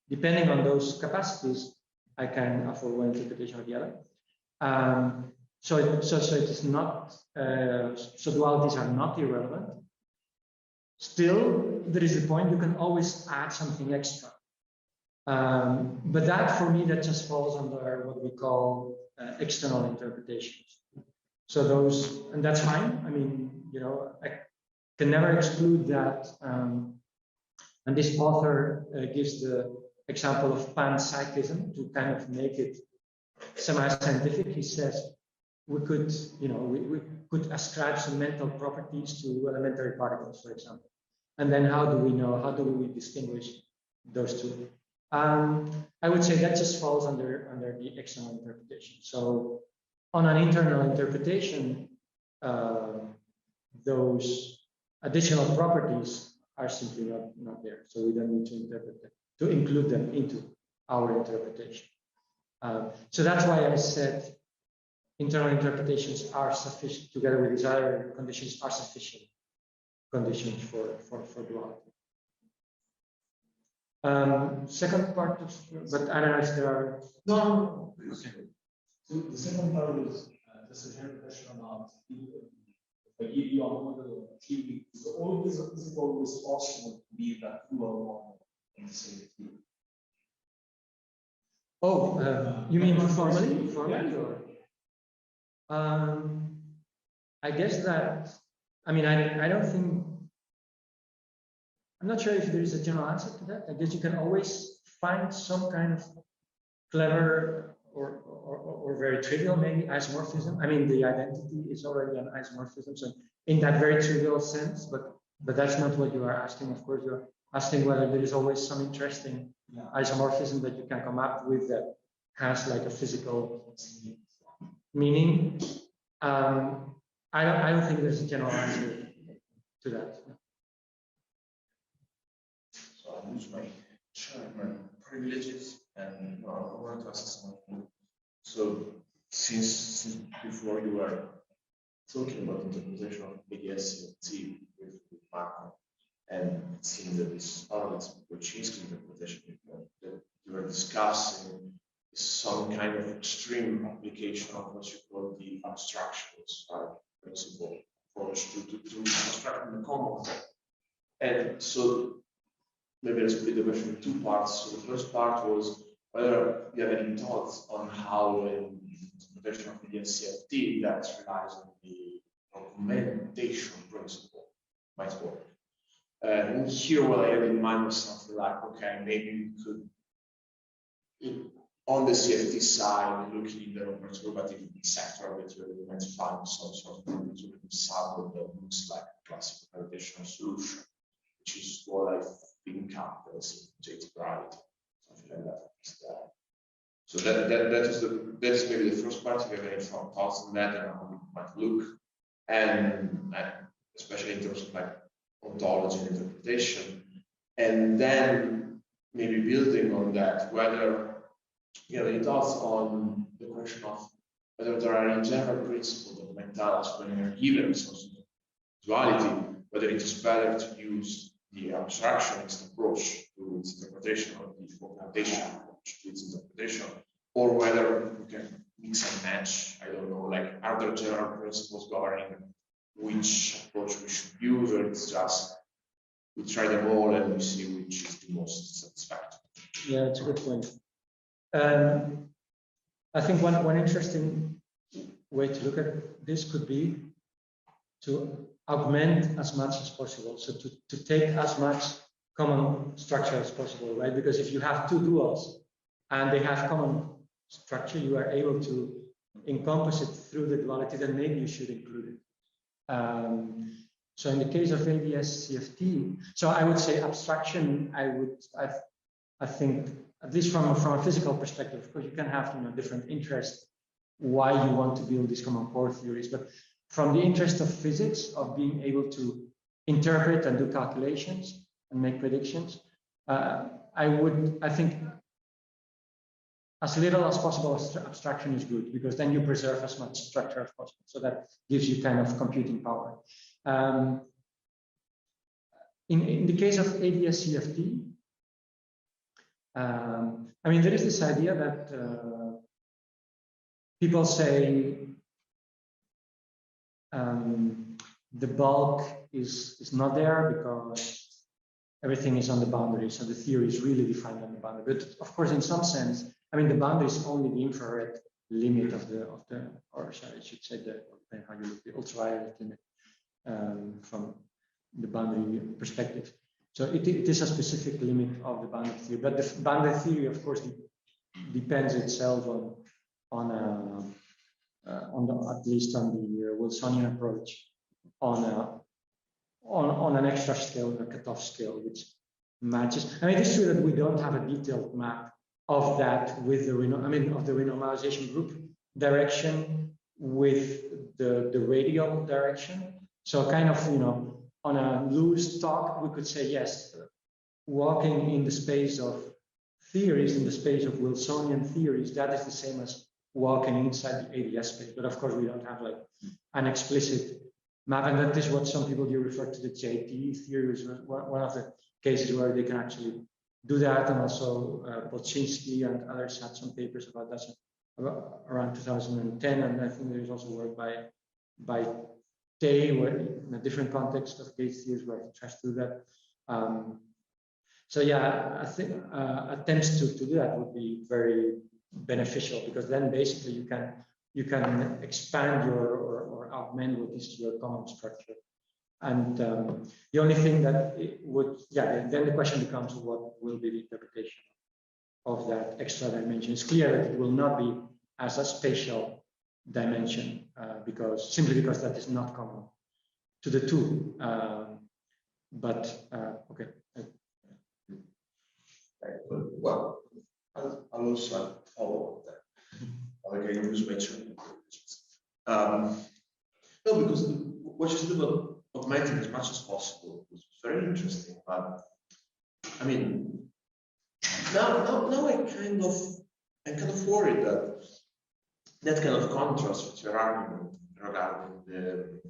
depending on those capacities, I can afford one interpretation or the other. So it is not. So dualities are not irrelevant. Still, there is a point you can always add something extra. But that, for me, that just falls under what we call external interpretations. So those, and that's fine. I mean, you know, I can never exclude that. And this author gives the example of panpsychism to kind of make it semi-scientific. He says we could, you know, we could ascribe some mental properties to elementary particles, for example. And then how do we know? How do we distinguish those two? I would say that just falls under the external interpretation. So on an internal interpretation, those additional properties are simply not there. So we don't need to interpret them, to include them into our interpretation. So that's why I said internal interpretations are sufficient, together with these other conditions, are sufficient conditions for duality. Second part of, but I don't know if there are. No. Okay. So the second part was just a general question about the EVR model of achieving. So always is it always possible to be that dual model in the same theory? Oh, you mean formally? Formally, Yeah. or? I guess that. I mean, I don't think. I'm not sure if there is a general answer to that. I guess you can always find some kind of clever or very trivial, maybe isomorphism. I mean, the identity is already an isomorphism, so in that very trivial sense, but that's not what you are asking. Of course, you're asking whether there is always some interesting isomorphism that you can come up with that has like a physical meaning. I don't think there's a general answer to that. So I use my German privileges, and I want to ask something. So since before you were talking about interpretation of ADS-CFT with Marco, and it seems that this Wojcinski interpretation that you were discussing is some kind of extreme application of what you call the abstractions principle approach to abstracting the common. And so maybe let's split the question in two parts. So the first part was whether you have any thoughts on how an interpretation of the CFT that relies on the augmentation principle might work. And here what I had in mind was something like, okay, maybe we could, on the CFT side, looking in the perturbative sector that you might find some sort of perturbative subgroup that looks like a classical gravitational solution, which is what I think up as gravity, something like that. So that is maybe the first part. If you have any thoughts on that and how it might look, and especially in terms of like ontology and interpretation, and then maybe building on that, whether you have any thoughts on the question of whether there are any general principles that might tell us when we are given some sort of duality, whether it is better to use the abstractionist approach to its interpretation or the augmentation approach to its interpretation, or whether we can mix and match. I don't know, like, are there general principles governing which approach we should use, or it's just we try them all and we see which is the most satisfactory? Yeah, it's a good point. I think one interesting way to look at this could be to augment as much as possible. So to take as much common structure as possible, right? Because if you have two duals and they have common structure, you are able to encompass it through the duality, then maybe you should include it. So in the case of ADS-CFT, so I would say abstraction, I think, at least from a physical perspective, of course, you can have different interests, why you want to build these common core theories, but from the interest of physics, of being able to interpret and do calculations and make predictions, I think as little as possible abstraction is good, because then you preserve as much structure as possible. So that gives you kind of computing power. In the case of ADS-CFT, I mean, there is this idea that people say the bulk is not there because everything is on the boundary. So the theory is really defined on the boundary. But of course, in some sense, I mean, the boundary is only the infrared limit of the or sorry, I should say how you look, the ultraviolet limit from the boundary perspective. So it is a specific limit of the boundary theory, but the boundary theory, of course, depends itself on at least on the Wilsonian approach, on an extra scale, a cutoff scale, which matches. I mean, it's true that we don't have a detailed map of that with the of the renormalization group direction with the radial direction. So kind of, on a loose talk, we could say, yes, walking in the space of theories, in the space of Wilsonian theories, that is the same as walking inside the ADS space. But of course, we don't have like an explicit map. And that is what some people do refer to the JT theory, which was one of the cases where they can actually do that. And also Boczynski and others had some papers about that around 2010. And I think there is also work by Tay, where in a different context of case theories where it tries to do that. So yeah, I think attempts to do that would be very beneficial, because then basically you can expand or augment what is your common structure. And the only thing that it would, then the question becomes, what will be the interpretation of that extra dimension? It's clear that it will not be as a spatial dimension, simply because that is not common to the two. Okay. Well, I'll also follow up that. Okay, you just mentioned. No, because what you said about augmenting as much as possible was very interesting. But I mean, now I'm kind of worried that that kind of contrast with your argument regarding the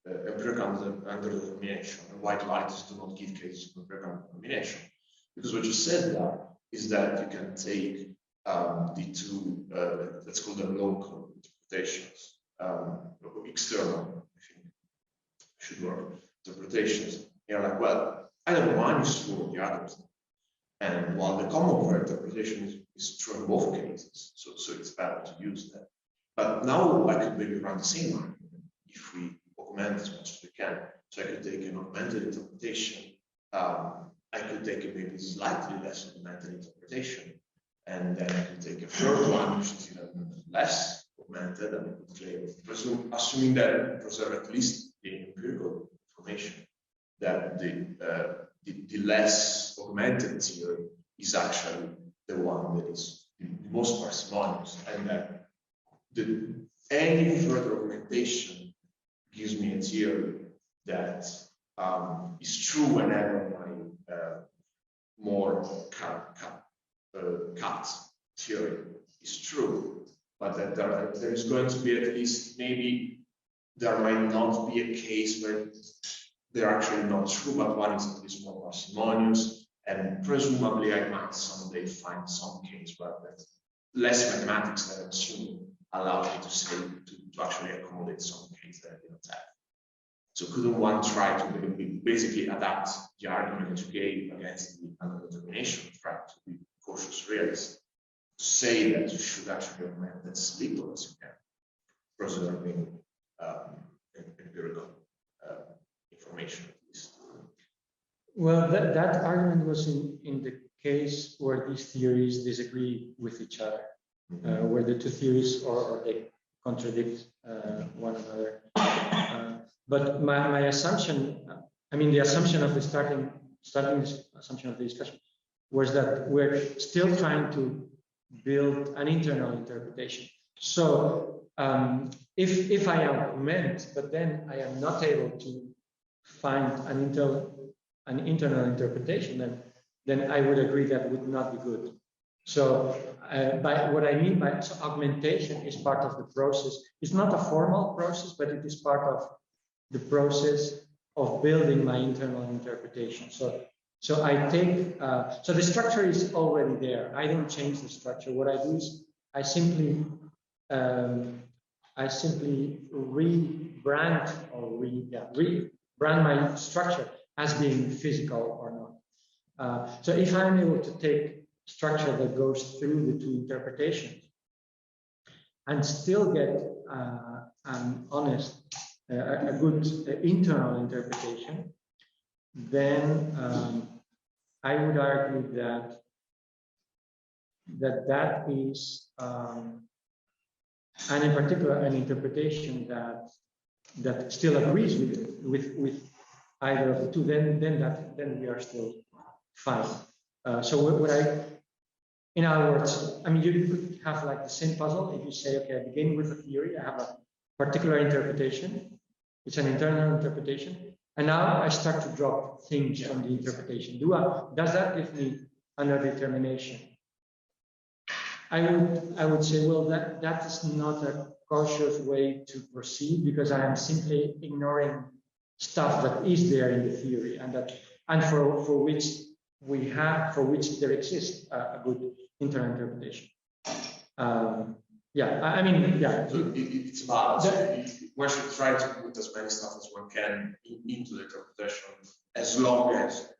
empirical underdetermination and why dualities do not give cases of empirical underdetermination. Because what you said there is that you can take the two, let's call them local interpretations, external, I think, should work, interpretations. You're like, well, either one is true or the other is not. And while the common core interpretation is true in both cases, so it's better to use that. But now I could maybe run the same argument if we augment as much as we can. So I could take an augmented interpretation. I could take a maybe slightly less augmented interpretation. And then I could take a third one, which is even less augmented, and I could claim, assuming that we preserve at least the empirical information, that the less augmented theory is actually the one that is the most parsimonious, and that any further augmentation gives me a theory that is true whenever my more cut theory is true, but that there is going to be at least, maybe there might not be a case where they're actually not true, but one is at least more parsimonious, and presumably I might someday find some case where that less mathematics than I'm assuming allows me to say to actually accommodate some case that I did not have. So couldn't one try to basically adapt the argument that you gave against the underdetermination, try to be cautious realist, to say that you should actually augment as little as you can, preserving empirical information at least. Well, that argument was in the case where these theories disagree with each other, where the two theories or they contradict one another. But my assumption, I mean, the assumption of the starting assumption of the discussion was that we're still trying to build an internal interpretation. So if I augment, but then I am not able to find an internal interpretation, then I would agree that would not be good. So by what I mean by augmentation is part of the process. It's not a formal process, but it is part of the process of building my internal interpretation. So I take, so the structure is already there. I don't change the structure. What I do is I simply rebrand or rebrand my structure as being physical or not. So if I'm able to take structure that goes through the two interpretations and still get an honest, a good internal interpretation, then I would argue that is, and in particular, an interpretation that still agrees with either of the two. Then we are still fine. So in other words, I mean, you could have like the same puzzle if you say, okay, I begin with a theory, I have a particular interpretation, it's an internal interpretation, and now I start to drop things from the interpretation. Does that give me underdetermination? I would say, well, that is not a cautious way to proceed, because I am simply ignoring stuff that is there in the theory and for which there exists a good internal interpretation. Yeah, I mean, yeah. So it's about one should try to put as many stuff as one can into the interpretation, as long as it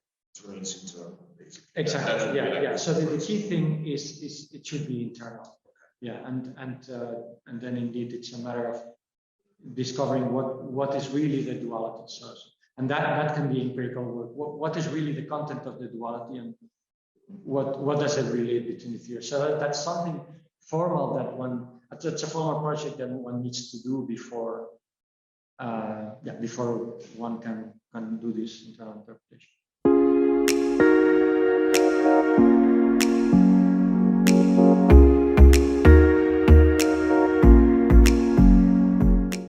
remains internal, basically. Exactly. Yeah. So the key thing is it should be internal. Yeah, and then indeed it's a matter of discovering what is really the duality. So, and that can be empirical work. What is really the content of the duality, and what does it relate between the theories? So that's something formal that's a formal project that one needs to do before one can do this internal interpretation.